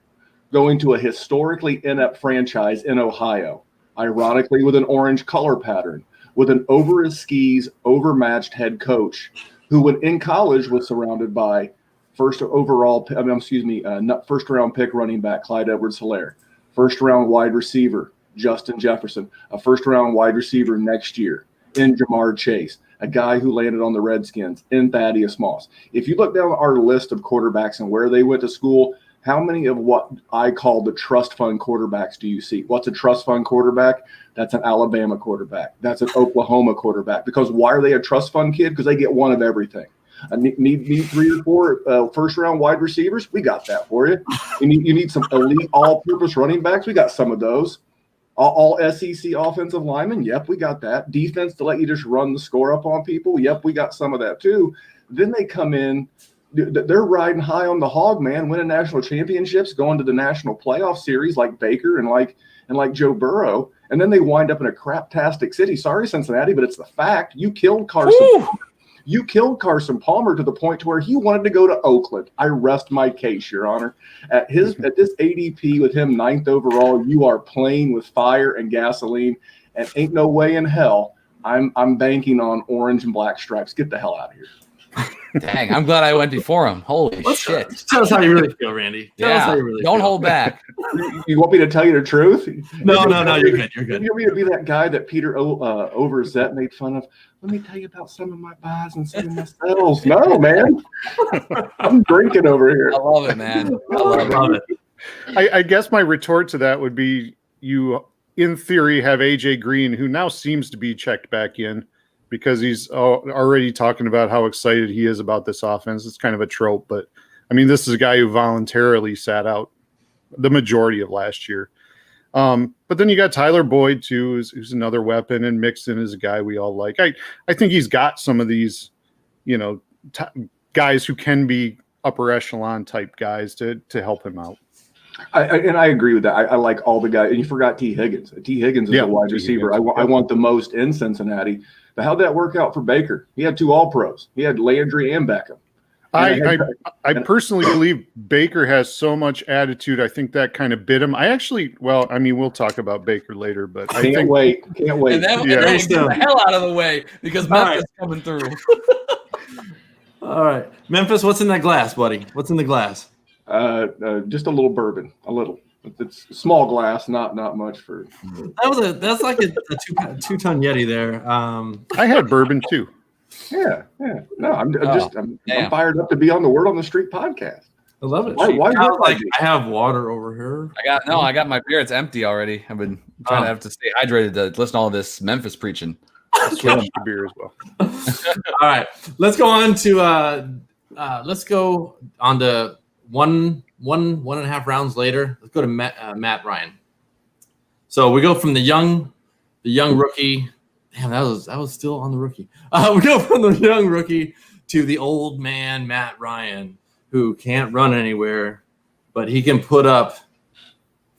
going to a historically inept franchise in Ohio, ironically with an orange color pattern, with an over his skis, overmatched head coach who, when in college, was surrounded by first round pick running back Clyde Edwards-Helaire, first round wide receiver Justin Jefferson, a first-round wide receiver next year in Jamar Chase, a guy who landed on the Redskins in Thaddeus Moss. If you look down our list of quarterbacks and where they went to school, how many of what I call the trust fund quarterbacks do you see? What's a trust fund quarterback? That's an Alabama quarterback. That's an Oklahoma quarterback. Because why are they a trust fund kid? Because they get one of everything. Need 3 or 4 first-round wide receivers? We got that for you. You need some elite all-purpose running backs? We got some of those. All SEC offensive linemen? Yep, we got that. Defense to let you just run the score up on people? Yep, we got some of that too. Then they come in, they're riding high on the hog, man, winning national championships, going to the national playoff series like Baker and like Joe Burrow, and then they wind up in a craptastic city. Sorry, Cincinnati, but it's the fact. You killed Carson. Woo! You killed Carson Palmer to the point to where he wanted to go to Oakland. I rest my case, Your Honor. At this ADP with him 9th overall, you are playing with fire and gasoline, and ain't no way in hell I'm banking on orange and black stripes. Get the hell out of here. Dang, I'm glad I went before him. Holy shit. Tell us how you really feel, Randy. Tell us how you really don't feel. hold back. You want me to tell you the truth? No, you're good. You're good. You want me to be that guy that Peter Overzet made fun of? Let me tell you about some of my buys and some of my sells. No, man. I'm drinking over here. I love it, man. I love it. I guess my retort to that would be, you, in theory, have AJ Green, who now seems to be checked back in because he's already talking about how excited he is about this offense. It's kind of a trope, but I mean, this is a guy who voluntarily sat out the majority of last year. But then you got Tyler Boyd too, who's another weapon, and Mixon is a guy we all like. I think he's got some of these, guys who can be upper echelon type guys to help him out. I agree with that. I like all the guys. And you forgot T. Higgins. T. Higgins is a wide receiver. I want the most in Cincinnati. But how'd that work out for Baker? He had 2 All-Pros. He had Landry and Beckham. I personally believe Baker has so much attitude. I think that kind of bit him. We'll talk about Baker later, but Can't wait. And then get the hell out of the way because Memphis is coming through. All right. Memphis, what's in that glass, buddy? What's in the glass? Just a little bourbon. A little. It's small glass, not much for. That's like a 2-ton Yeti there. I had bourbon too. Yeah. No, I'm fired up to be on the Word on the Street podcast. I love it. Why I have water over here. I got my beer. It's empty already. I've been trying to have to stay hydrated to listen to all this Memphis preaching. Switch to beer as well. All right, let's go on to one and a half rounds later. Let's go to Matt Ryan. So we go from the young rookie. Damn, that was still on the rookie. We go from the young rookie to the old man, Matt Ryan, who can't run anywhere, but he can put up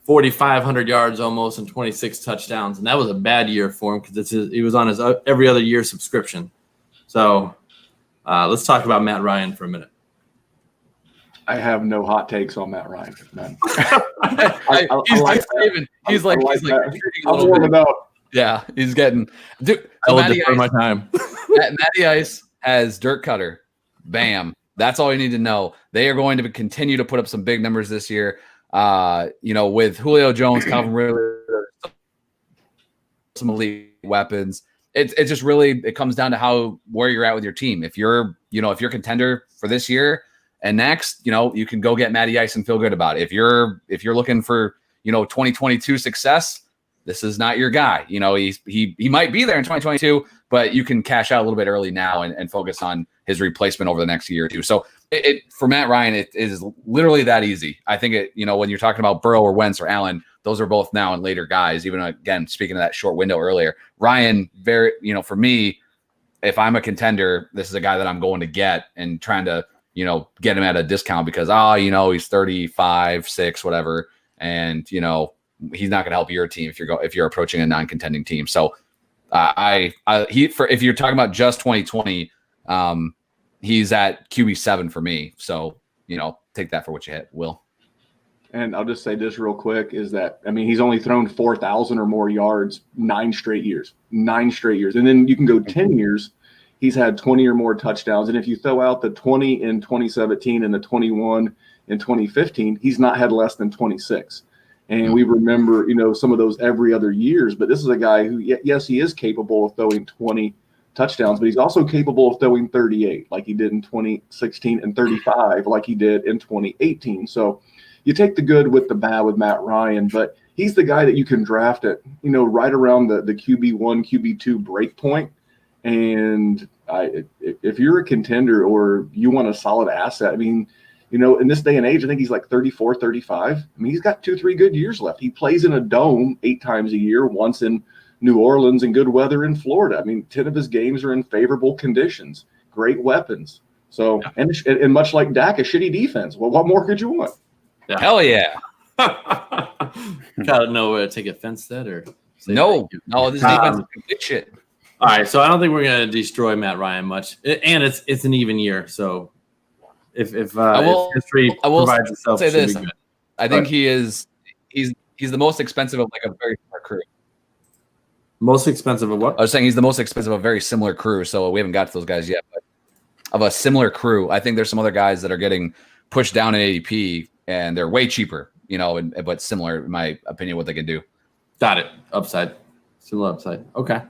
4,500 yards almost and 26 touchdowns. And that was a bad year for him because he was on his every other year subscription. So let's talk about Matt Ryan for a minute. I have no hot takes on Matt Ryan, man. He's like I'm warming up. Yeah, he's getting. Dude, I will defer my time. Matty Ice has Dirk Cutter. Bam. That's all you need to know. They are going to continue to put up some big numbers this year. With Julio Jones, Calvin Ridley, some elite weapons. It just really it comes down to where you're at with your team. If you're contender for this year and next, you can go get Matty Ice and feel good about it. If you're looking for 2022 success, this is not your guy. You know, he might be there in 2022, but you can cash out a little bit early now and focus on his replacement over the next year or two. So for Matt Ryan, it is literally that easy. I think when you're talking about Burrow or Wentz or Allen, those are both now and later guys. Even again, speaking of that short window earlier, Ryan, for me, if I'm a contender, this is a guy that I'm going to get and trying to, get him at a discount because, he's 35, 6, whatever. And, he's not going to help your team if you're approaching a non-contending team. So if you're talking about just 2020, he's at QB7 for me. So, take that for what you hit, Will. And I'll just say this real quick is that, he's only thrown 4,000 or more yards 9 straight years. And then you can go 10 years. He's had 20 or more touchdowns. And if you throw out the 20 in 2017 and the 21 in 2015, he's not had less than 26. And we remember, some of those every other years. But this is a guy who, yes, he is capable of throwing 20 touchdowns, but he's also capable of throwing 38 like he did in 2016 and 35 like he did in 2018. So you take the good with the bad with Matt Ryan, but he's the guy that you can draft at, right around the QB1, QB2 break point. And if you're a contender or you want a solid asset, in this day and age, I think he's like 34, 35. He's got 2-3 good years left. He plays in a dome 8 times a year, once in New Orleans and good weather in Florida. 10 of his games are in favorable conditions, great weapons. So, and much like Dak, a shitty defense. Well, what more could you want? Yeah. Hell yeah. Gotta know where to take offense that or no, this defense is good shit. All right, so I don't think we're gonna destroy Matt Ryan much, and it's an even year. So if history provides itself, say this, I think he's the most expensive of like a very smart crew. Most expensive of what? I was saying he's the most expensive of a very similar crew. So we haven't got to those guys yet, but of a similar crew, I think there's some other guys that are getting pushed down in ADP and they're way cheaper, but similar in my opinion what they can do. Got it. Similar upside. Okay.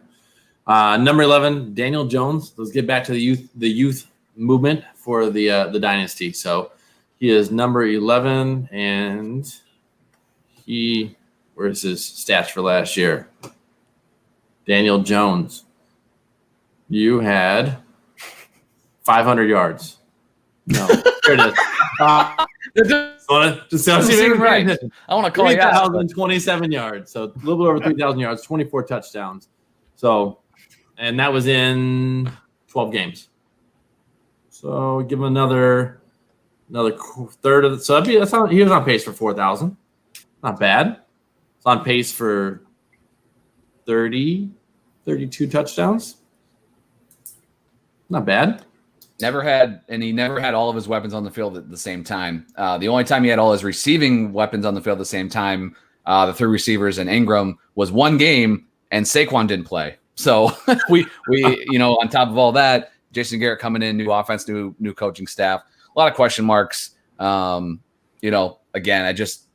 Number 11, Daniel Jones. Let's get back to the youth movement for the dynasty. So he is number 11, and where's his stats for last year? Daniel Jones. You had 500 yards. No, here it is. Just right. I want to call 3,027 yards. So a little bit over 3,000 yards, 24 touchdowns. So. And that was in 12 games. So give him another third of it. So he was on pace for 4,000. Not bad. It's on pace for 32 touchdowns. Not bad. He never had all of his weapons on the field at the same time. The only time he had all his receiving weapons on the field at the same time, the 3 receivers and Ingram, was one game, and Saquon didn't play. So we on top of all that, Jason Garrett coming in, new offense, new coaching staff, a lot of question marks. Again, I just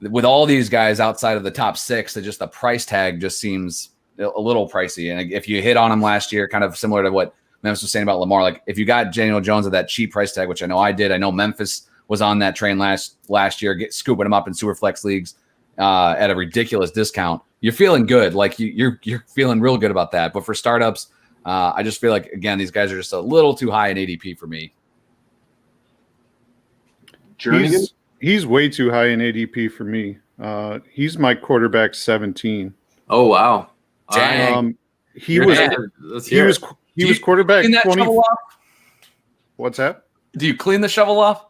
with all these guys outside of the top 6, the price tag just seems a little pricey. And if you hit on him last year, kind of similar to what Memphis was saying about Lamar, like if you got Daniel Jones at that cheap price tag, which I know I did, I know Memphis was on that train last year, scooping him up in Superflex leagues at a ridiculous discount. You're feeling good. Like you're feeling real good about that. But for startups, I just feel like, again, these guys are just a little too high in ADP for me. He's way too high in ADP for me. He's my quarterback 17. Oh, wow. Dang. He was quarterback 20. What's that? Do you clean the shovel off?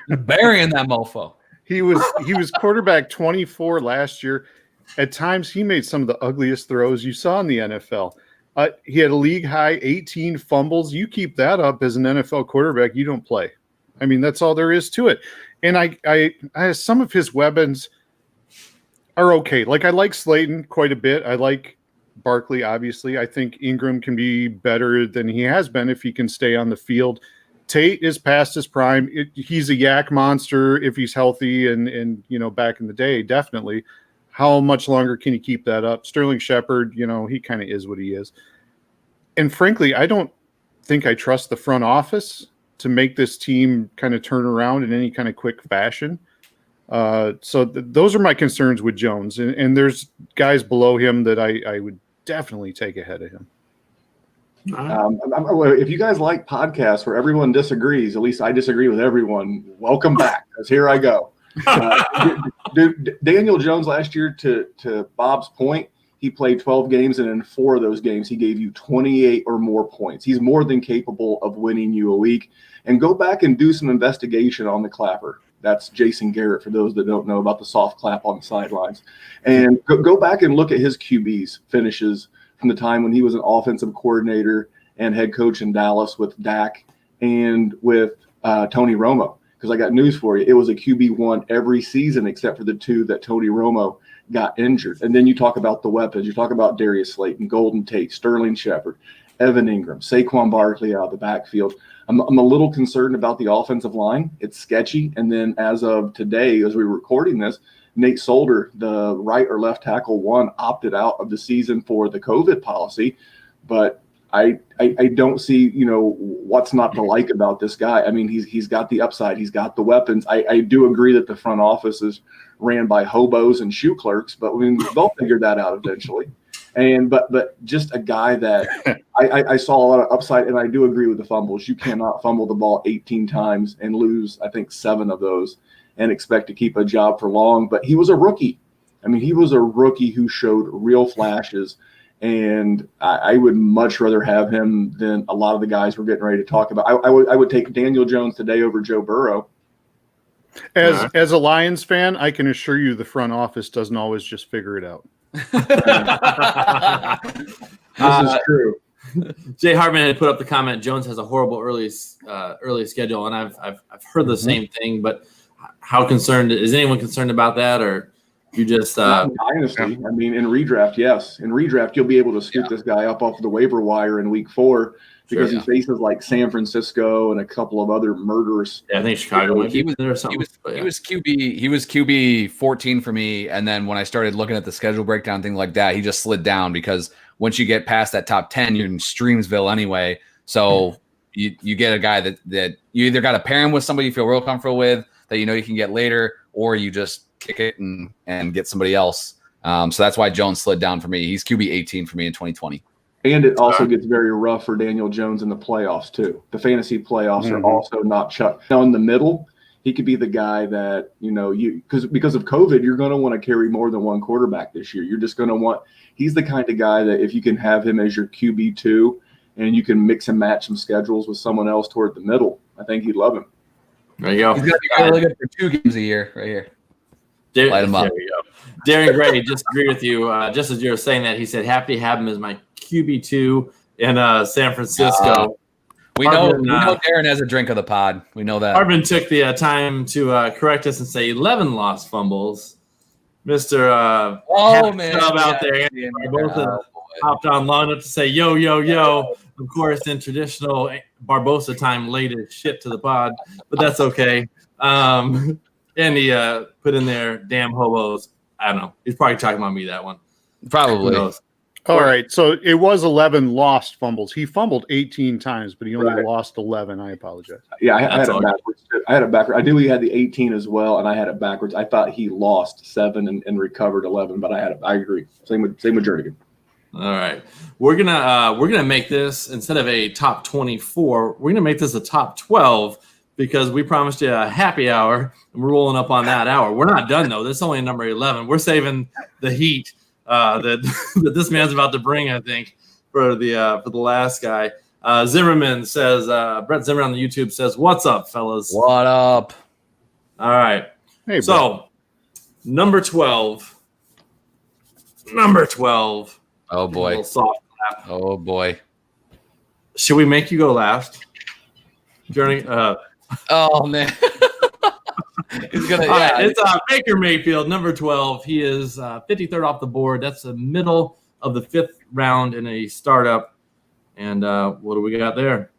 Burying that mofo. He was quarterback 24 last year. At times, he made some of the ugliest throws you saw in the NFL. He had a league high 18 fumbles. You keep that up as an NFL quarterback, you don't play. That's all there is to it. And I some of his weapons are okay. Like I like Slayton quite a bit. I like Barkley, obviously. I think Ingram can be better than he has been if he can stay on the field. Tate is past his prime. He's a yak monster if he's healthy and back in the day, definitely. How much longer can you keep that up? Sterling Shepard, he kind of is what he is. And frankly, I don't think I trust the front office to make this team kind of turn around in any kind of quick fashion. Those are my concerns with Jones, and there's guys below him that I would definitely take ahead of him. If you guys like podcasts where everyone disagrees, at least I disagree with everyone, welcome back, because here I go. Daniel Jones last year, to Bob's point, he played 12 games, and in 4 of those games, he gave you 28 or more points. He's more than capable of winning you a week. And go back and do some investigation on the clapper. That's Jason Garrett, for those that don't know about the soft clap on the sidelines. And go back and look at his QB's finishes from the time when he was an offensive coordinator and head coach in Dallas with Dak and with Tony Romo. Because I got news for you. It was a QB1 every season except for the 2 that Tony Romo got injured. And then you talk about the weapons. You talk about Darius Slayton, Golden Tate, Sterling Shepard, Evan Ingram, Saquon Barkley out of the backfield. I'm a little concerned about the offensive line. It's sketchy. And then as of today, as we're recording this, Nate Solder, the right or left tackle 1, opted out of the season for the COVID policy. But I don't see, what's not to like about this guy. I mean, he's got the upside. He's got the weapons. I do agree that the front office is ran by hobos and shoe clerks, but they'll figure that out eventually. But just a guy that I saw a lot of upside, and I do agree with the fumbles. You cannot fumble the ball 18 times and lose, I think, 7 of those and expect to keep a job for long. But he was a rookie. I mean, he was a rookie who showed real flashes, and I would much rather have him than a lot of the guys we're getting ready to talk about. I would take Daniel Jones today over Joe Burrow. As a Lions fan, I can assure you the front office doesn't always just figure it out. This is true. Jay Hartman had put up the comment, Jones has a horrible early schedule, and I've heard the same thing. But how concerned is anyone concerned about that, or you just dynasty? I mean, in redraft, yes. In redraft, you'll be able to scoop this guy up off the waiver wire in week 4 because he faces like San Francisco and a couple of other murderers. Yeah, I think Chicago might be there or something. He was QB 14 for me, and then when I started looking at the schedule breakdown, thing like that, he just slid down because once you get past that top 10, you're in Streamsville anyway. So you get a guy that you either got to pair him with somebody you feel real comfortable with that you know you can get later, or you just kick it and get somebody else. So that's why Jones slid down for me. He's QB 18 for me in 2020. And it also gets very rough for Daniel Jones in the playoffs, too. The fantasy playoffs are also not chucked. Now, in the middle, he could be the guy that, because of COVID, you're going to want to carry more than one quarterback this year. You're just going to he's the kind of guy that if you can have him as your QB2 and you can mix and match some schedules with someone else toward the middle, I think you'd love him. There you go. He's going to be really good for 2 games a year right here. Light him up. There you go. Darren Gray, just agree with you. Just as you were saying that, he said, happy to have him as my QB2 in San Francisco. We know Darren has a drink of the pod. We know that. Harbin took the time to correct us and say 11 lost fumbles. Mr. Man. Out there. Barbosa hopped on long enough to say, yo, yo, yo. Of course, in traditional Barbosa time, late as shit to the pod, but that's okay. And he put in there, damn hobos. I don't know. He's probably talking about me, that one. Probably. All right. So it was 11 lost fumbles. He fumbled 18 times, but he only lost 11. I apologize. Yeah, I had it backwards. I had it backwards. I knew he had the 18 as well, and I had it backwards. I thought he lost 7 and recovered 11, but I agree. Same with Jernigan. All right. We're gonna make this, instead of a top 24, we're gonna make this a top 12 because we promised you a happy hour and we're rolling up on that hour. We're not done though. This is only number 11. We're saving the heat that this man's about to bring, I think, for the last guy. Zimmerman says, Brett Zimmerman on the YouTube says, "What's up, fellas? What up?" All right. Hey, so number 12. Oh boy. A little soft clap. Oh boy. Should we make you go last? Journey. Oh man. He's gonna. All right, it's Baker Mayfield, number 12. He is 53rd off the board. That's the middle of the 5th round in a startup. And what do we got there?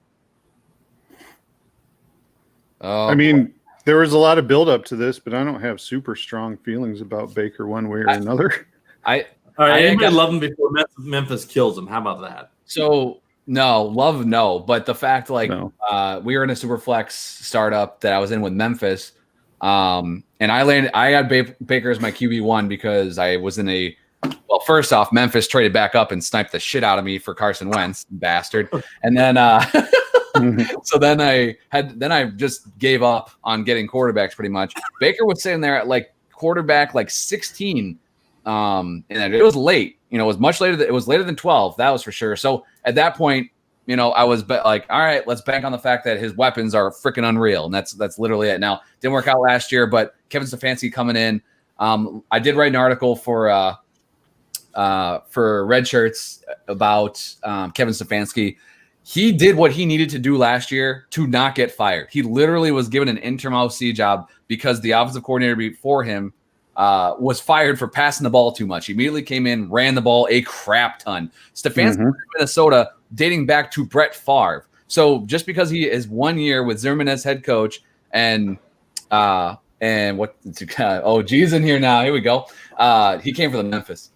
Oh, I mean, there was a lot of buildup to this, but I don't have super strong feelings about Baker one way or another. All right, anybody love him before Memphis kills him? How about that? So no, but the fact we were in a super flex startup that I was in with Memphis. And I had Baker as my QB1 because I was in first off, Memphis traded back up and sniped the shit out of me for Carson Wentz, bastard. And then so then I just gave up on getting quarterbacks pretty much. Baker was sitting there at like quarterback like 16. And it was late. It was much later. It was later than 12. That was for sure. So at that point, I was like, all right, let's bank on the fact that his weapons are freaking unreal. And that's literally it. Now, didn't work out last year, but Kevin Stefanski coming in. I did write an article for Red Shirts about Kevin Stefanski. He did what he needed to do last year to not get fired. He literally was given an interim OC job because the offensive coordinator before him was fired for passing the ball too much. He immediately came in, ran the ball a crap ton. Stefanski in Minnesota dating back to Brett Favre. So just because he is 1 year with Zimmerman as head coach and what G's in here now. Here we go. He came from the Memphis.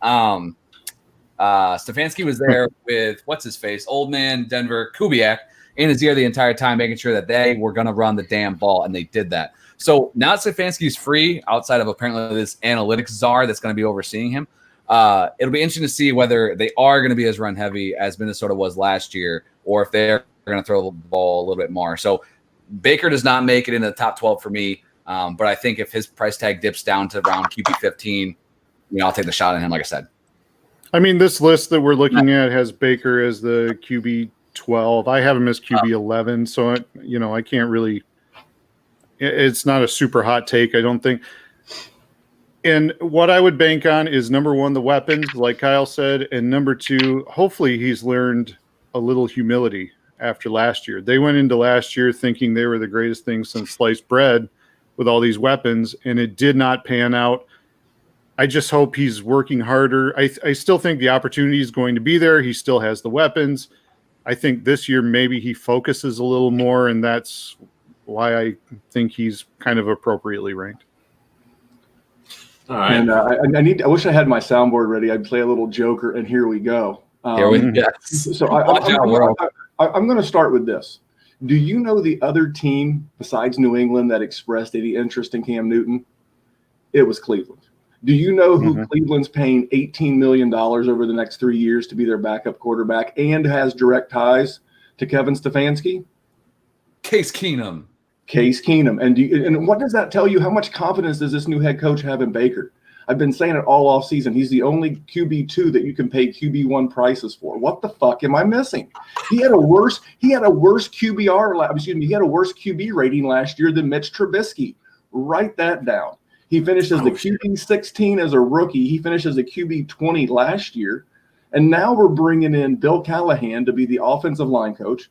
Stefanski was there with what's his face, old man Denver Kubiak in his ear the entire time, making sure that they were going to run the damn ball, and they did that. So now Stefanski's free outside of apparently this analytics czar that's going to be overseeing him. It'll be interesting to see whether they are going to be as run heavy as Minnesota was last year, or if they're going to throw the ball a little bit more. So Baker does not make it into the top 12 for me. But I think if his price tag dips down to around QB 15, I'll take the shot on him, like I said. I mean, this list that we're looking at has Baker as the QB 12. I have him as QB 11, so I can't really. It's not a super hot take, I don't think. And what I would bank on is number one, the weapons, like Kyle said, and number two, hopefully he's learned a little humility after last year. They went into last year thinking they were the greatest thing since sliced bread with all these weapons, and it did not pan out. I just hope he's working harder. I still think the opportunity is going to be there. He still has the weapons. I think this year maybe he focuses a little more, and that's why I think he's kind of appropriately ranked. All right. And I wish I had my soundboard ready. I'd play a little Joker, and here we go. Here we go. So I'm going to start with this. Do you know the other team besides New England that expressed any interest in Cam Newton? It was Cleveland. Do you know who Cleveland's paying $18 million over the next 3 years to be their backup quarterback and has direct ties to Kevin Stefanski? Case Keenum. Case Keenum. And what does that tell you? How much confidence does this new head coach have in Baker? I've been saying it all off season. He's the only QB2 that you can pay QB1 prices for. What the fuck am I missing? He had a worse QBR. He had a worse QB rating last year than Mitch Trubisky. Write that down. He finished as the QB 16 as a rookie. He finished as a QB 20 last year. And now we're bringing in Bill Callahan to be the offensive line coach.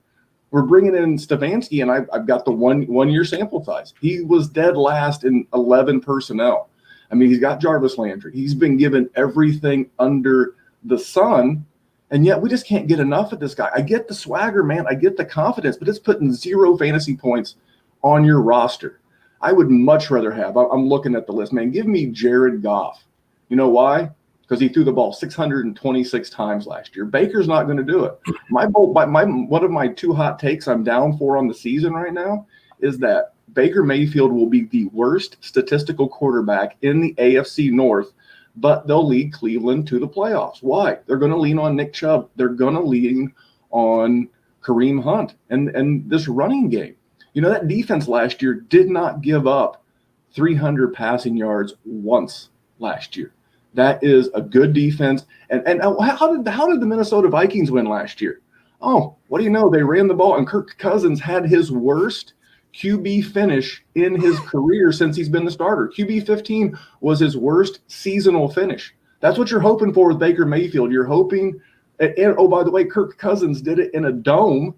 We're bringing in Stefanski, and I've got the one year sample size. He was dead last in 11 personnel. I mean, he's got Jarvis Landry. He's been given everything under the sun, and yet we just can't get enough of this guy. I get the swagger, man. I get the confidence, but it's putting 0 fantasy points on your roster. I would much rather have – I'm looking at the list, man. Give me Jared Goff. You know why? Because he threw the ball 626 times last year. Baker's not going to do it. One of my 2 hot takes I'm down for on the season right now is that Baker Mayfield will be the worst statistical quarterback in the AFC North, but they'll lead Cleveland to the playoffs. Why? They're going to lean on Nick Chubb. They're going to lean on Kareem Hunt and this running game. You know, that defense last year did not give up 300 passing yards once last year. That is a good defense. And how did the Minnesota Vikings win last year? Oh, what do you know? They ran the ball, and Kirk Cousins had his worst QB finish in his career since he's been the starter. QB 15 was his worst seasonal finish. That's what you're hoping for with Baker Mayfield. You're hoping – and oh, by the way, Kirk Cousins did it in a dome.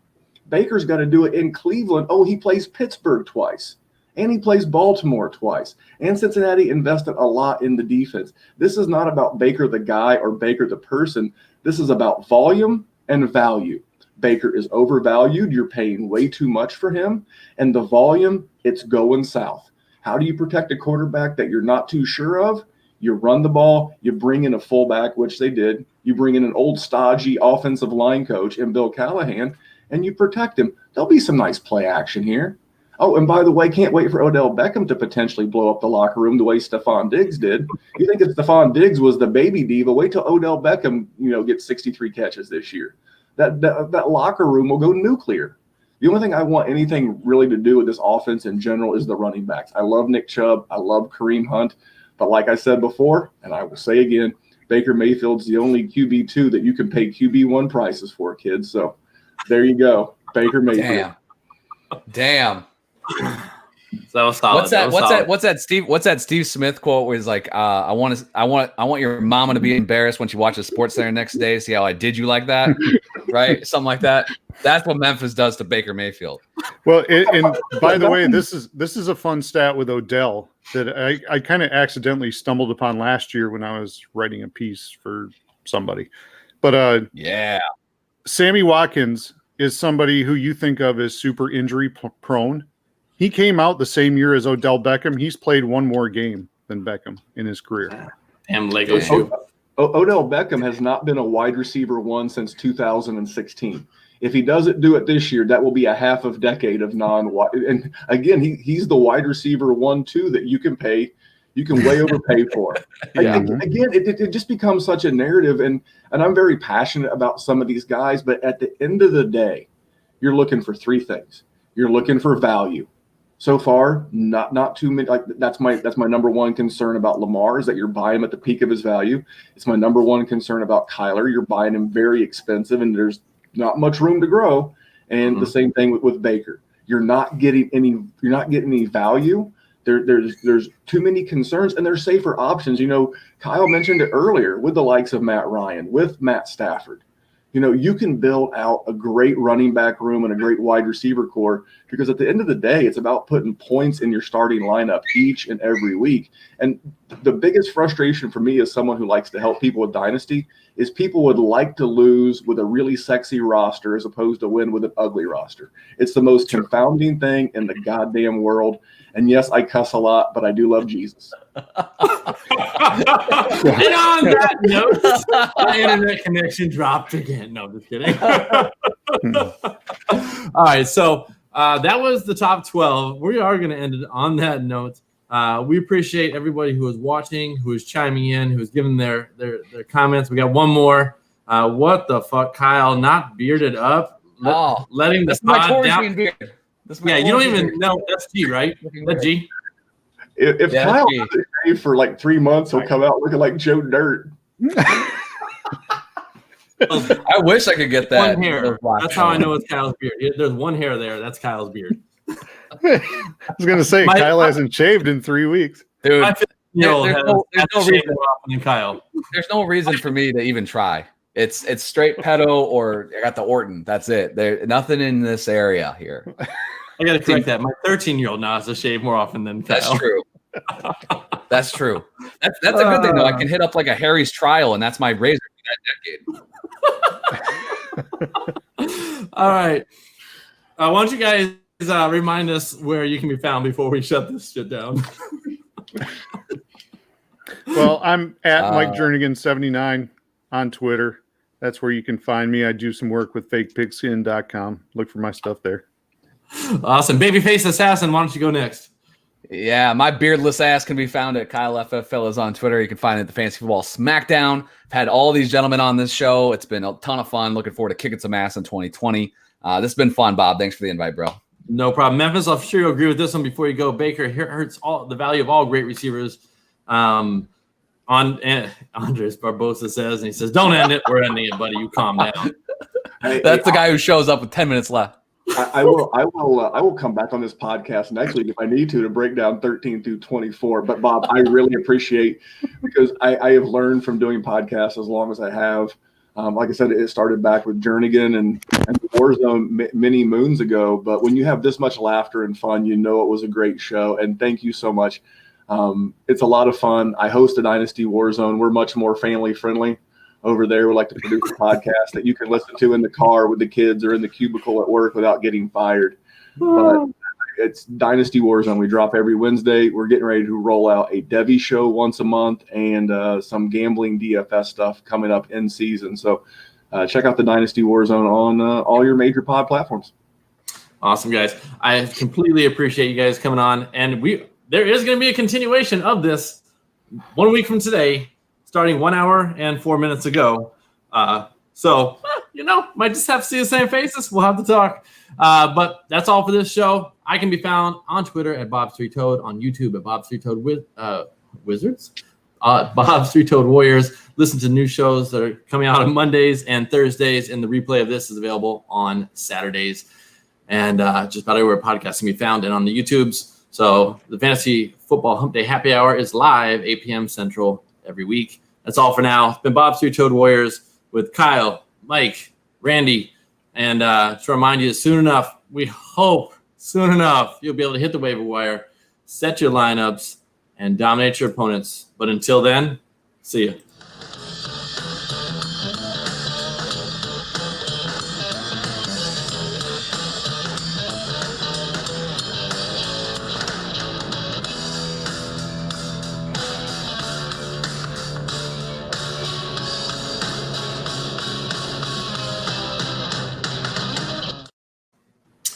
Baker's got to do it in Cleveland. Oh, he plays Pittsburgh twice. And he plays Baltimore twice. And Cincinnati invested a lot in the defense. This is not about Baker the guy or Baker the person. This is about volume and value. Baker is overvalued. You're paying way too much for him. And the volume, it's going south. How do you protect a quarterback that you're not too sure of? You run the ball. You bring in a fullback, which they did. You bring in an old stodgy offensive line coach in Bill Callahan, and you protect him. There'll be some nice play action here. Oh, and by the way, can't wait for Odell Beckham to potentially blow up the locker room the way Stephon Diggs did. You think if Stephon Diggs was the baby diva, wait till Odell Beckham, gets 63 catches this year. That locker room will go nuclear. The only thing I want anything really to do with this offense in general is the running backs. I love Nick Chubb. I love Kareem Hunt. But like I said before, and I will say again, Baker Mayfield's the only QB2 that you can pay QB1 prices for, kids. So there you go. Baker Mayfield. Damn. So that was solid. What's that Steve Smith quote where he's like, I want your mama to be embarrassed when she watches Sports Center next day, see how I did you like that? Right? Something like that. That's what Memphis does to Baker Mayfield. Well, and by the way, this is a fun stat with Odell that I kind of accidentally stumbled upon last year when I was writing a piece for somebody. But Sammy Watkins is somebody who you think of as super injury prone. He came out the same year as Odell Beckham. He's played one more game than Beckham in his career. Damn Lego shoe. Odell Beckham has not been a wide receiver one since 2016. If he doesn't do it this year, that will be a half of decade of non-wide. And again, he's the wide receiver 1-2 that you can way overpay for. Again, it just becomes such a narrative, and I'm very passionate about some of these guys. But at the end of the day, you're looking for three things. You're looking for value. So far, not too many. Like that's my number one concern about Lamar is that you're buying him at the peak of his value. It's my number one concern about Kyler. You're buying him very expensive, and there's not much room to grow. And the same thing with Baker. You're not getting any value. There's too many concerns, and there's safer options. Kyle mentioned it earlier with the likes of Matt Ryan, with Matt Stafford. You can build out a great running back room and a great wide receiver core because at the end of the day, it's about putting points in your starting lineup each and every week. And the biggest frustration for me as someone who likes to help people with Dynasty is people would like to lose with a really sexy roster as opposed to win with an ugly roster. It's the most confounding thing in the goddamn world. And yes, I cuss a lot, but I do love Jesus. And on that note, my internet connection dropped again. No, just kidding. All right, so that was the top 12. We are going to end it on that note. We appreciate everybody who is watching, who is chiming in, who is giving their comments. We got one more. What the fuck, Kyle? Not bearded up, letting the pod down. Beard. You don't even know. That's G, right? That's G. If Kyle doesn't for like 3 months, he'll come out looking like Joe Dirt. I wish I could get that. One hair. That's how I know it's Kyle's beard. There's one hair there. That's Kyle's beard. I was going to say, Kyle hasn't shaved in 3 weeks. Dude, there's no reason. Than Kyle. There's no reason for me to even try. It's straight pedo or I got the Orton. That's it. There's nothing in this area here. I got to correct that. My 13-year-old now has to shave more often than Kyle. That's true. That's true. That's a good thing, though. I can hit up like a Harry's trial, and that's my razor for that decade. All right. Why don't you guys remind us where you can be found before we shut this shit down? Well, I'm at Mike Jernigan 79 on Twitter. That's where you can find me. I do some work with fakepigskin.com. Look for my stuff there. Awesome. Babyface Assassin, why don't you go next? Yeah, my beardless ass can be found at Kyle FF Fellas on Twitter. You can find it at the Fantasy Football Smackdown. I've had all these gentlemen on this show. It's been a ton of fun. Looking forward to kicking some ass in 2020. This has been fun, Bob. Thanks for the invite, bro. No problem. Memphis, I'm sure you'll agree with this one before you go. Baker hurts all the value of all great receivers. Andres Barbosa says, and he says, don't end it. We're ending it, buddy. You calm down. That's the guy who shows up with 10 minutes left. I will come back on this podcast next week if I need to break down 13 through 24. But Bob, I really appreciate because I have learned from doing podcasts as long as I have. Like I said, it started back with Jernigan and Warzone many moons ago. But when you have this much laughter and fun, it was a great show. And thank you so much. It's a lot of fun. I host a Dynasty Warzone. We're much more family friendly. Over there, we like to produce a podcast that you can listen to in the car with the kids or in the cubicle at work without getting fired. But it's Dynasty Warzone. We drop every Wednesday. We're getting ready to roll out a Devy show once a month and some gambling DFS stuff coming up in season. So check out the Dynasty Warzone on all your major pod platforms. Awesome, guys. I completely appreciate you guys coming on. And there is going to be a continuation of this 1 week from today, starting 1 hour and 4 minutes ago. So, might just have to see the same faces. We'll have to talk. But that's all for this show. I can be found on Twitter at Bob's3Toad, on YouTube at Bob's3Toad Wizards, Bob's3Toad Warriors. Listen to new shows that are coming out on Mondays and Thursdays, and the replay of this is available on Saturdays. And just about everywhere podcasts can be found, and on the YouTubes. So the Fantasy Football Hump Day Happy Hour is live 8 p.m. Central every week. That's all for now. It's been Bob's3Toad Warriors with Kyle, Mike, Randy, and to remind you, soon enough, we hope soon enough, you'll be able to hit the waiver wire, set your lineups, and dominate your opponents. But until then, see you.